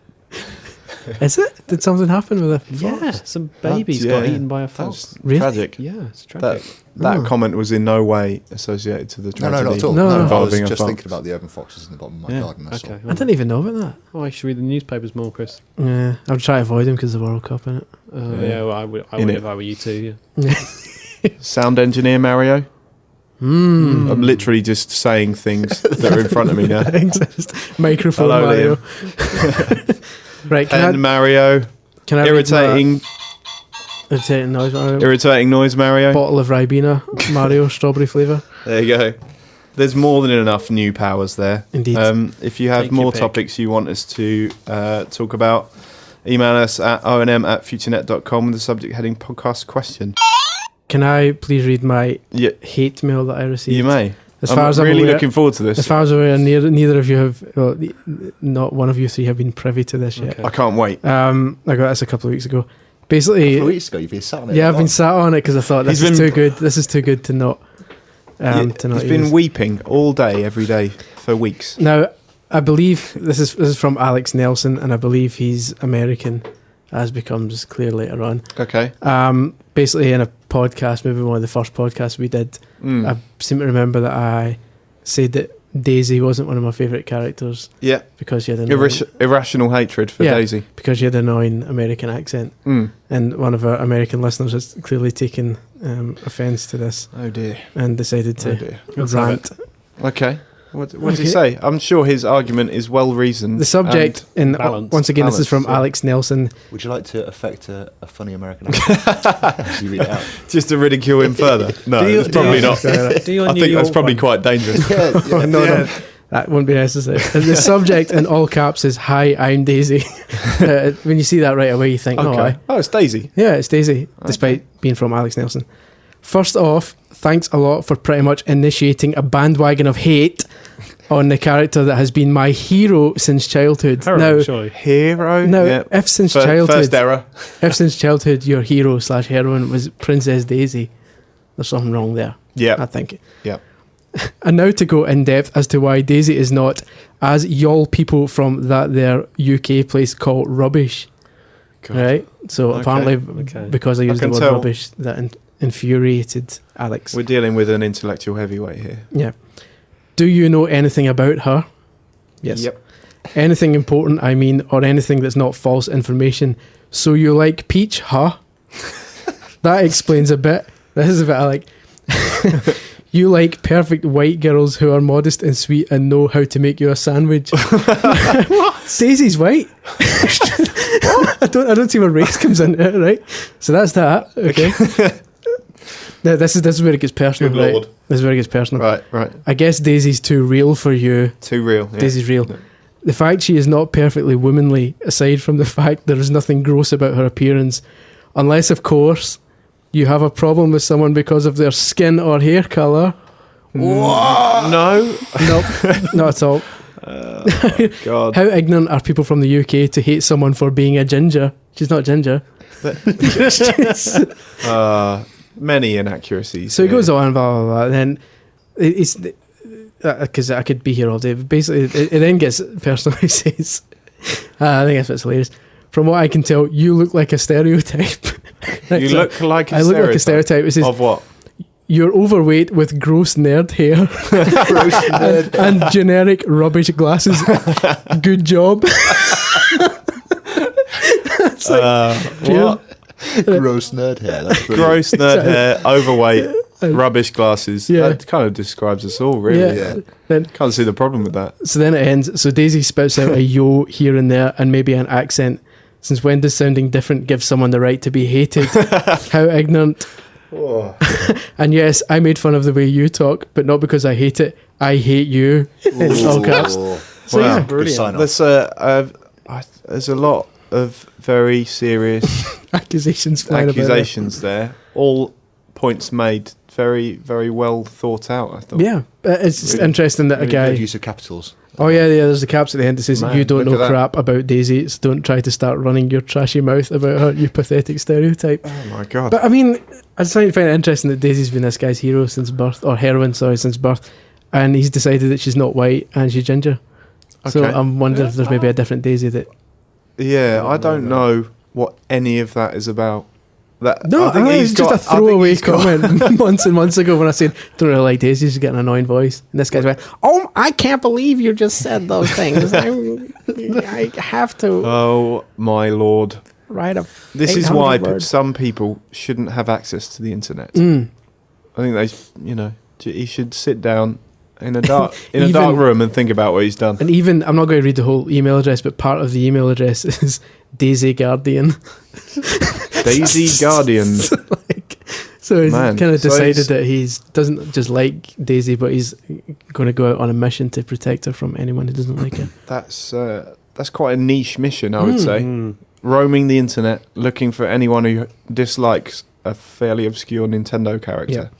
Is it? Did something happen with it? Yeah, some babies got eaten by a fox. That's Really? tragic. Yeah, it's tragic. That comment was in no way associated to the No, tragedy. not at all. No, no. I was involving a just fox. thinking about the urban foxes in the bottom of my Yeah. garden. That's Okay. all. I didn't even know about that. Oh, I should read the newspapers more, Chris. Yeah, I'm trying to avoid him because of the World Cup in it. Yeah, well, I would In it. if I were you too. Yeah. Sound engineer Mario. Mm. I'm literally just saying things that are in front of me now. Microphone Hello, Mario. Right, Pen Mario. can I Irritating noise Mario? irritating noise Mario. Bottle of Ribena Mario, strawberry flavour. There you go. There's more than enough new powers there. Indeed. If you have Take your more pick. topics you want us to talk about, email us at onm@futurenet.com with the subject heading podcast question. Can I please read my Yeah, hate mail that I received? you may. As far as I'm really aware, looking forward to this. as far as I'm aware, neither of you have, well, not one of you three have been privy to this yet. Okay. I can't wait. I got this a couple of weeks ago. A Basically, couple of weeks ago, you've been sat on it. yeah, I've been sat on it because I thought this He's is been- too good. This is too good to not. To not He's been use. weeping all day, every day for weeks. Now, I believe this is from Alex Nelson, and I believe he's American, as becomes clear later on. Okay. Basically, in a podcast, maybe one of the first podcasts we did, Mm. I seem to remember that I said that Daisy wasn't one of my favourite characters Yeah. because she had an annoying, Irrational hatred for Yeah. Daisy. because she had an annoying American accent, Mm. and one of our American listeners has clearly taken offence to this Oh dear. and decided Oh to dear. Let's have rant. Okay. What did he Okay. say? I'm sure his argument is well reasoned. The subject, and balanced. once again, this is from Balanced, yeah. Alex Nelson. Would you like to affect a funny American accent? As you read it out. Just to ridicule him further. No, Do you- it's probably do you- not. Do your I New think that's York probably one. quite dangerous. Yeah, No, that wouldn't be necessary. And the subject in all caps is "Hi, I'm Daisy." When you see that right away, you think, "Oh, Okay. aye. Oh, it's Daisy. Yeah, it's Daisy," despite being from Alex Nelson. First off, thanks a lot for pretty much initiating a bandwagon of hate on the character that has been my hero since childhood. Heroin, surely. Hero. Now, Yeah. if since First childhood, error. if since childhood your hero/heroine was Princess Daisy, there's something wrong there. Yeah. I think. Yep. And now to go in depth as to why Daisy is not, as y'all people from that there UK place call rubbish. God. Right? So Okay. apparently, Okay. because I used the can word tell. rubbish, that infuriated Alex. We're dealing with an intellectual heavyweight here. Yeah. Do you know anything about her? Yes. Yep. Anything important, I mean, or anything that's not false information. So you like Peach, huh? That explains a bit. This is a bit I like. You like perfect white girls who are modest and sweet and know how to make you a sandwich. Daisy's white. I don't see where race comes into it, right? So that's that. Okay. Now, this is where it gets personal, Good right? Lord. This is where it gets personal. Right. I guess Daisy's too real for you. Too real. Yeah. Daisy's real. Yeah. The fact she is not perfectly womanly, aside from the fact there is nothing gross about her appearance, unless, of course, you have a problem with someone because of their skin or hair colour. No. Nope, not at all. God. How ignorant are people from the UK to hate someone for being a ginger? She's not ginger. Many inaccuracies. So it goes on, blah, blah, blah. Then it's because I could be here all day. But basically, it then gets personal. He says, I think that's what's hilarious. From what I can tell, you look like a stereotype. Right, You so look like a I look like a stereotype. It says, Of what? you're overweight with gross nerd hair and generic rubbish glasses. Good job. It's like, What? Gross nerd hair. That's brilliant. Gross nerd hair, overweight, rubbish glasses. Yeah. That kind of describes us all, really. Yeah. Yeah. Then, Can't see the problem with that. so then it ends. So Daisy spouts out a yo here and there and maybe an accent. Since when does sounding different give someone the right to be hated? How ignorant. And yes, I made fun of the way you talk, but not because I hate it. I hate you. In all caps. So Wow. yeah, Good Brilliant. sign off. There's a lot of very serious accusations flying about. accusations there. All points made. Very, very well thought out, I thought. Yeah, it's just Really- interesting that a Really guy. good use of capitals. Oh yeah, there's the caps at the end that says, Man, you don't look know at that. crap about Daisy, so don't try to start running your trashy mouth about her, you pathetic stereotype. Oh my god. But I mean, I just find it interesting that Daisy's been this guy's hero since birth, or heroine, sorry, since birth, and he's decided that she's not white and she's ginger. So Okay. I'm wondering if there's maybe a different Daisy that... Yeah, I don't know what any of that is about. That No, I think it's just a I think throwaway he's got- comment months and months ago when I said, don't really like Daisy, she's got an annoying voice. And this guy's like, oh, I can't believe you just said those things. I have to Oh my lord! write a... This is why 800 words. some people shouldn't have access to the internet. Mm. I think he should sit down in a dark Even- room and think about what he's done. And even, I'm not going to read the whole email address, but part of the email address is Daisy Guardian. Daisy Guardians. So he's Man, kind of so decided he's- that he's doesn't just like Daisy, but he's going to go out on a mission to protect her from anyone who doesn't like her. That's quite a niche mission, I would say. Mm. Roaming the internet, looking for anyone who dislikes a fairly obscure Nintendo character.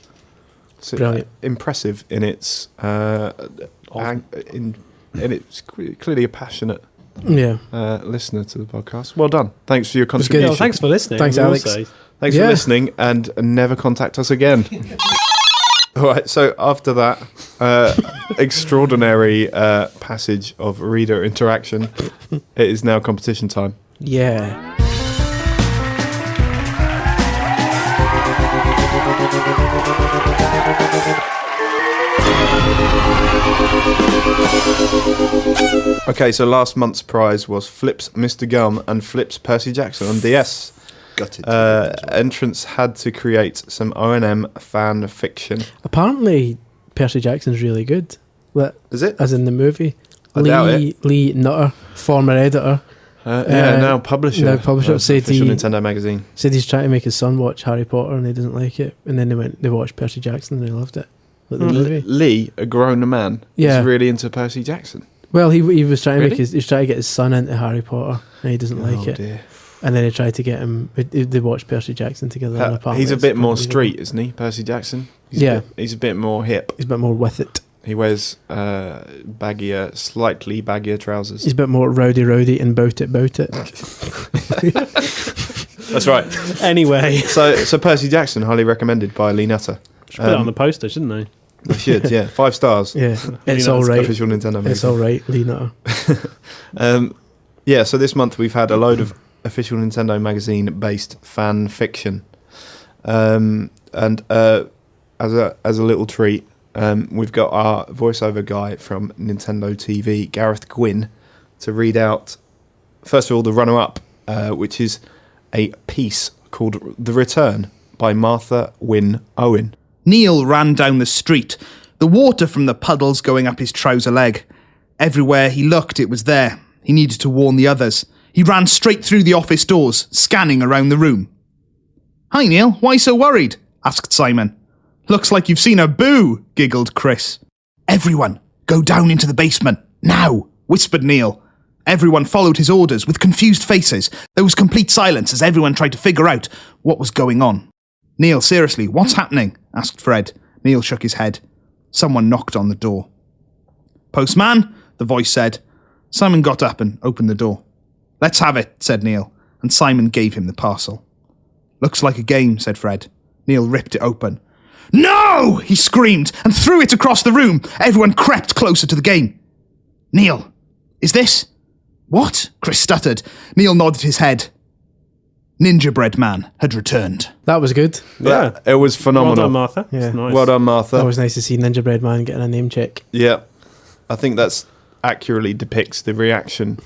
So, Brilliant. impressive in its in it's clearly a passionate Yeah. listener to the podcast. Well done. Thanks for your was good. contribution. Oh, thanks for listening. Thanks, we will Alex. say. Thanks Yeah. for listening, and never contact us again. All right. So after that extraordinary passage of reader interaction, it is now competition time. Yeah. Okay, so last month's prize was Flip's Mr. Gum and Flip's Percy Jackson on DS. Gutted. Entrants had to create some O&M fan fiction. Apparently, Percy Jackson's really good. Is it? As in the movie. I doubt it. Lee Nutter, former editor, Now publisher. now publisher of said official he- Nintendo magazine. said he's trying to make his son watch Harry Potter and he doesn't like it. And then they watched Percy Jackson and they loved it. Like the movie. Lee, a grown man, Yeah. is really into Percy Jackson. Well, he was trying to Really? make he was trying to get his son into Harry Potter and he doesn't like it. Dear. And then he tried to get him. They watched Percy Jackson together. and apparently He's a it's bit more unbelievable. street, isn't he, Percy Jackson? Yeah. He's a bit more hip. He's a bit more with it. He wears slightly baggier trousers. He's a bit more rowdy and bout it. That's right. Anyway, So Percy Jackson, highly recommended by Lee Nutter. should put it on the poster, shouldn't they? They should, yeah. 5 stars. Yeah, it's all right. Official Nintendo magazine. It's all right, Lee Nutter. Yeah, so this month we've had a load of official Nintendo magazine-based fan fiction. And as a little treat, we've got our voiceover guy from Nintendo TV, Gareth Gwynn, to read out, first of all, the runner-up, which is a piece called The Return by Martha Wynne Owen. Neil ran down the street, the water from the puddles going up his trouser leg. Everywhere he looked, it was there. He needed to warn the others. He ran straight through the office doors, scanning around the room. "Hi, Neil. Why so worried?" asked Simon. "Looks like you've seen a boo," giggled Chris. "Everyone, go down into the basement, now," whispered Neil. Everyone followed his orders with confused faces. There was complete silence as everyone tried to figure out what was going on. "Neil, seriously, what's happening?" asked Fred. Neil shook his head. Someone knocked on the door. "Postman," the voice said. Simon got up and opened the door. "Let's have it," said Neil, and Simon gave him the parcel. "Looks like a game," said Fred. Neil ripped it open. "No!" he screamed and threw it across the room. Everyone crept closer to the game. "Neil, is this..." "What?" Chris stuttered. Neil nodded his head. Ninja Bread Man had returned. That was good. Yeah. It was phenomenal. Well done, Martha. Yeah. That's nice. Well done, Martha. That was nice to see Ninja Bread Man getting a name check. Yeah, I think that's accurately depicts the reaction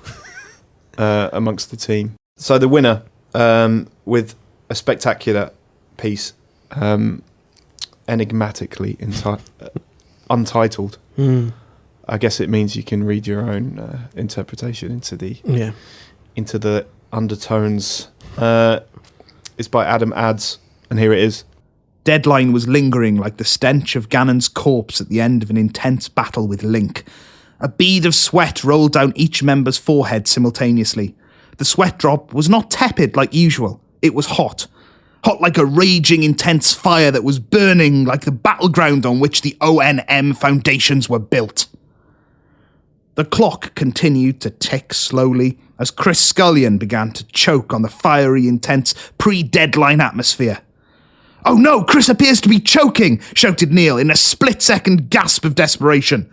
amongst the team. So the winner, with a spectacular piece, enigmatically untitled. I guess it means you can read your own interpretation into the undertones. It's by Adam Adds, and here it is. Deadline was lingering like the stench of Ganon's corpse at the end of an intense battle with Link. A bead of sweat rolled down each member's forehead simultaneously. The sweat drop was not tepid like usual. It was hot. Hot like a raging, intense fire that was burning like the battleground on which the ONM foundations were built. The clock continued to tick slowly as Chris Scullion began to choke on the fiery, intense, pre-deadline atmosphere. "Oh no, Chris appears to be choking," shouted Neil in a split-second gasp of desperation.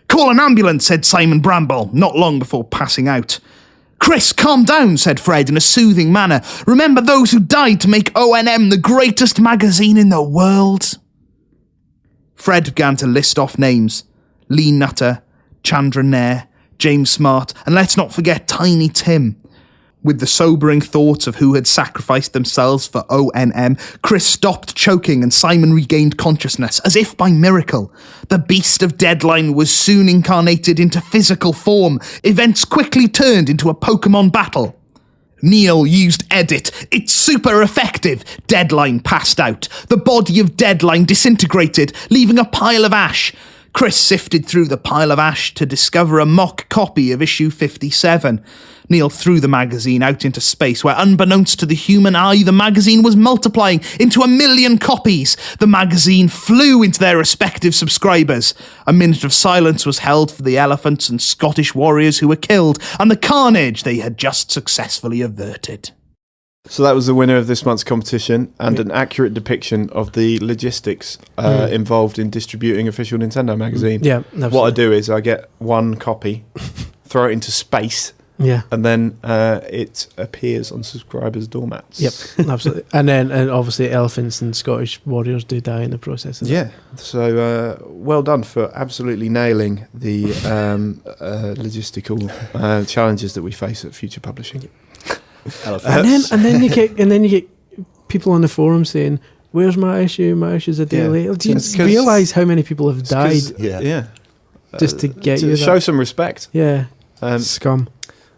"Call an ambulance," said Simon Bramble, not long before passing out. "Chris, calm down," said Fred in a soothing manner. "Remember those who died to make ONM the greatest magazine in the world." Fred began to list off names. Lee Nutter, Chandra Nair, James Smart, and let's not forget Tiny Tim. With the sobering thoughts of who had sacrificed themselves for ONM, Chris stopped choking and Simon regained consciousness, as if by miracle. The beast of Deadline was soon incarnated into physical form. Events quickly turned into a Pokemon battle. Neil used Edit. It's super effective. Deadline passed out. The body of Deadline disintegrated, leaving a pile of ash. Chris sifted through the pile of ash to discover a mock copy of issue 57. Neil threw the magazine out into space where, unbeknownst to the human eye, the magazine was multiplying into 1,000,000 copies. The magazine flew into their respective subscribers. A minute of silence was held for the elephants and Scottish warriors who were killed, and the carnage they had just successfully averted. So that was the winner of this month's competition, and an accurate depiction of the logistics involved in distributing official Nintendo magazine. Yeah, absolutely. What I do is I get one copy, throw it into space, Yeah. and then it appears on subscribers' doormats. Yep, absolutely. And obviously elephants and Scottish warriors do die in the process. Yeah, so well done for absolutely nailing the logistical challenges that we face at Future Publishing. And then you get people on the forum saying, "Where's my issue? My issue's a day late." Do you realise how many people have died just to get you show that? some respect? Yeah, scum.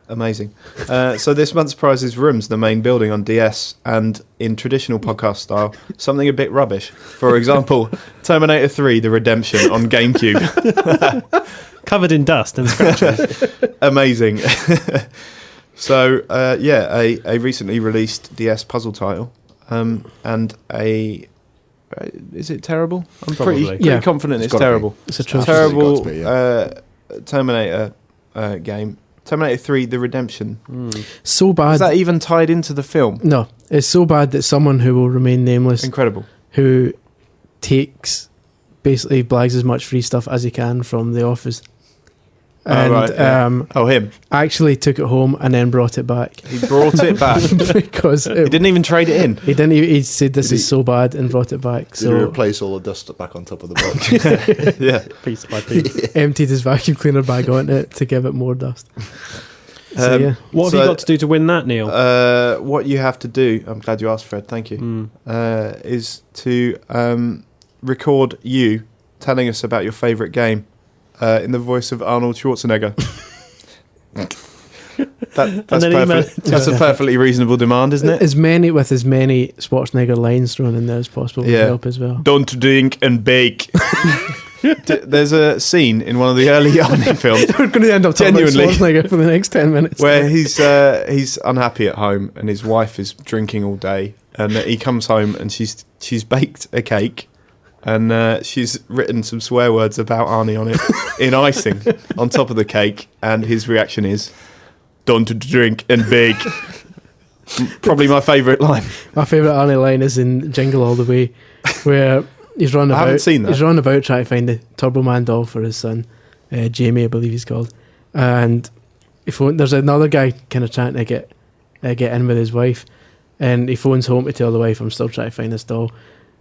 Amazing. So this month's prize is rooms, the main building on DS, and in traditional podcast style, something a bit rubbish. For example, Terminator 3: The Redemption on GameCube. Covered in dust and scratches. Amazing. So, a recently released DS puzzle title, and a... is it terrible? I'm pretty confident it's terrible. It's a terrible Terminator game. Terminator 3: The Redemption. So bad. Is that even tied into the film? No, it's so bad that someone who will remain nameless, Incredible, who takes basically blags as much free stuff as he can from The Office. And right, yeah. Him. actually took it home and then brought it back. He brought it back. Because He didn't even trade it in. he didn't. He said this is so bad and brought it back. Did you So replace all the dust back on top of the box? Yeah. Piece by piece. emptied his vacuum cleaner bag onto it to give it more dust. So yeah, What have So- you got to do to win that, Neil? What you have to do, I'm glad you asked, Fred, thank you, is to record you telling us about your favourite game in the voice of Arnold Schwarzenegger. That's a perfectly reasonable demand, isn't it? as many Schwarzenegger lines thrown in there as possible would Yeah. help as well. Don't drink and bake. There's a scene in one of the early Arnie films We're going to end up talking about Genuinely. Schwarzenegger for the next 10 minutes. where he's unhappy at home and his wife is drinking all day, and he comes home and she's baked a cake and she's written some swear words about Arnie on it in icing on top of the cake, and his reaction is, "Don't drink and bake." Probably my favourite line. My favourite Arnie line is in Jingle All the Way, where he's running I about. haven't seen that. He's running about trying to find the Turbo Man doll for his son, Jamie, I believe he's called. And there's another guy kind of trying to get in with his wife, and he phones home to tell the wife, "I'm still trying to find this doll,"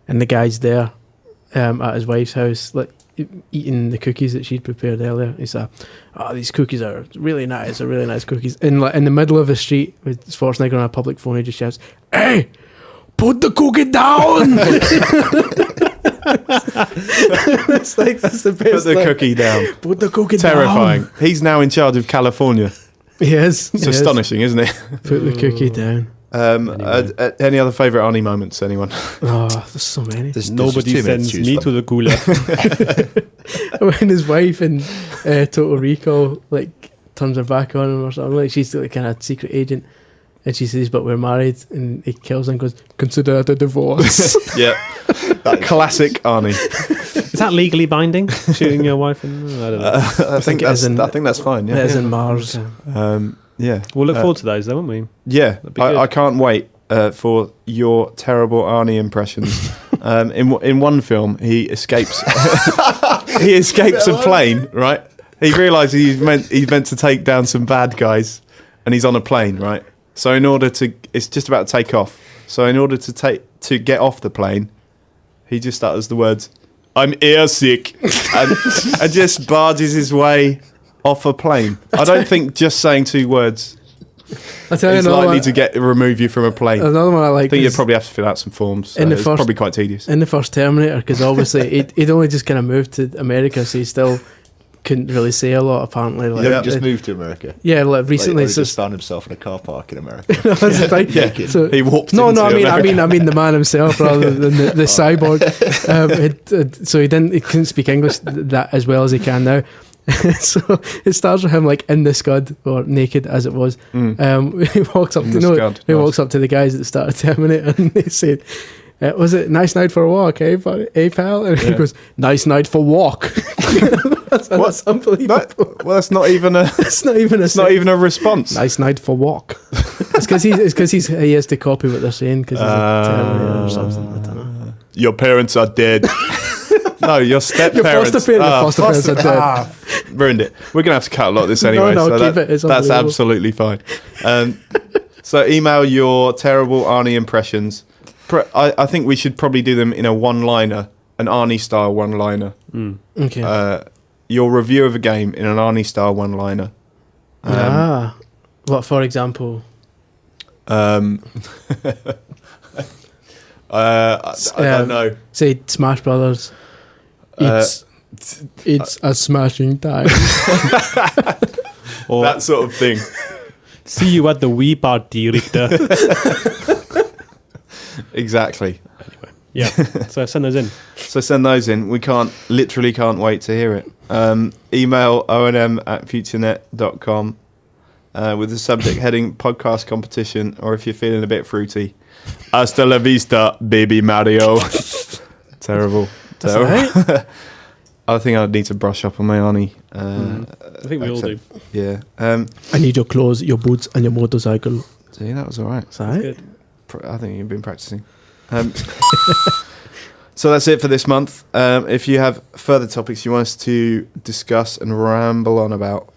and the guy's there at his wife's house, like eating the cookies that she'd prepared earlier. He's like, "Oh, these cookies are really nice. They're really nice cookies." And like in the middle of the street with Schwarzenegger on a public phone, he just shouts, "Hey, put the cookie down!" It's like that's the best. Put the line. cookie down. Put the cookie Terrifying. down. He's now in charge of California. He is. It's he is. astonishing, isn't it? Put the cookie down. Any other favourite Arnie moments, anyone? Oh, there's so many. There's Nobody just 2 minutes sends to choose me from. to the cooler. When his wife in Total Recall like turns her back on him or something, like she's like kind of secret agent, and she says, "But we're married," and he kills her and goes, "Consider it a divorce." Yeah. Classic Arnie. Is that legally binding? Shooting your wife? I don't know. I think it is in- that's fine. That is Yeah. in Mars. Yeah. We'll look forward to those, though, won't we? Yeah. be good. I can't wait for your terrible Arnie impressions. In one film, he escapes. He escapes a plane. Right. He realises he's meant to take down some bad guys, and he's on a plane. Right. So it's just about to take off. So in order to get off the plane, he just utters the words, "I'm airsick," and just barges his way off a plane. I don't think just saying 2 words I tell you is another likely one, to remove you from a plane. another one I I like. think you'd is probably have to fill out some forms. So In the it's first- probably quite tedious. in the first Terminator, because obviously he'd only just kind of moved to America, so he still couldn't really say a lot. Apparently, like, Yeah, just moved to America. yeah, like recently, Like, so just found himself in a car park in America. that's the thing. Yeah. So, He walked no, into I mean America. the man himself rather than the cyborg. So he couldn't speak English that as well as he can now. So it starts with him like in the scud or naked as it was. He walks up In to the scud, he nice. walks up to the guys at the start of Terminator and they said, "Was it nice night for a walk, eh, buddy? Eh, pal?" And he Yeah. goes, "Nice night for walk." That's unbelievable. Well, that's not even a. It's not even a. It's not even a response. Nice night for walk. It's because he has to copy what they're saying because he's a Terminator or something. I don't know. Your parents are dead. No, your step Your parents. foster parents are dead. Ruined it. We're gonna have to cut a lot of this anyway. No, so keep it. It's that's unbelievable. absolutely fine. So email your terrible Arnie impressions. I think we should probably do them in a one-liner, an Arnie style one-liner. Okay. Your review of a game in an Arnie style one-liner. What, for example? I don't know. Say Smash Brothers. It's a smashing time. Or That sort of thing. see you at the Wii party, Richter. Exactly. Yeah. So send those in. So send those in. We literally can't wait to hear it. Email onm@futurenet.com with the subject heading podcast competition, or if you're feeling a bit fruity, hasta la vista, baby Mario. Terrible. That's Terrible. I think I need to brush up on my Arnie. I think we all do. Yeah. I need your clothes, your boots, and your motorcycle. See, that was all right. Is that right? Good. I think you've been practicing. So that's it for this month. If you have further topics you want us to discuss and ramble on about,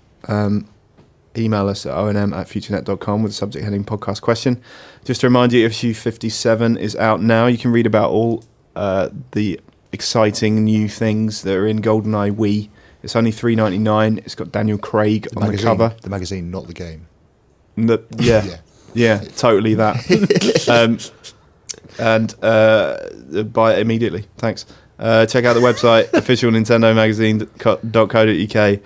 email us at onm@futurenet.com with the subject heading podcast question. Just to remind you, issue 57 is out now. You can read about all the exciting new things that are in GoldenEye Wii. It's only $3.99. It's got Daniel Craig on the cover. The magazine, not the game. Yeah, totally that. And buy it immediately. Thanks. Check out the website, officialnintendomagazine.co.uk.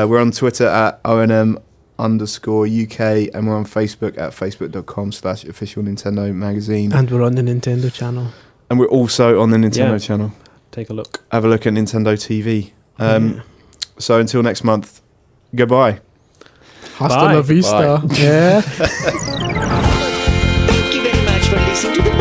We're on Twitter at ONM_UK, and we're on Facebook at facebook.com/officialnintendomagazine. And we're on the Nintendo channel. And we're also on the Nintendo channel. Take a look. Have a look at Nintendo TV. So until next month, goodbye. Hasta la vista. Bye. Yeah. Thank you very much for listening to the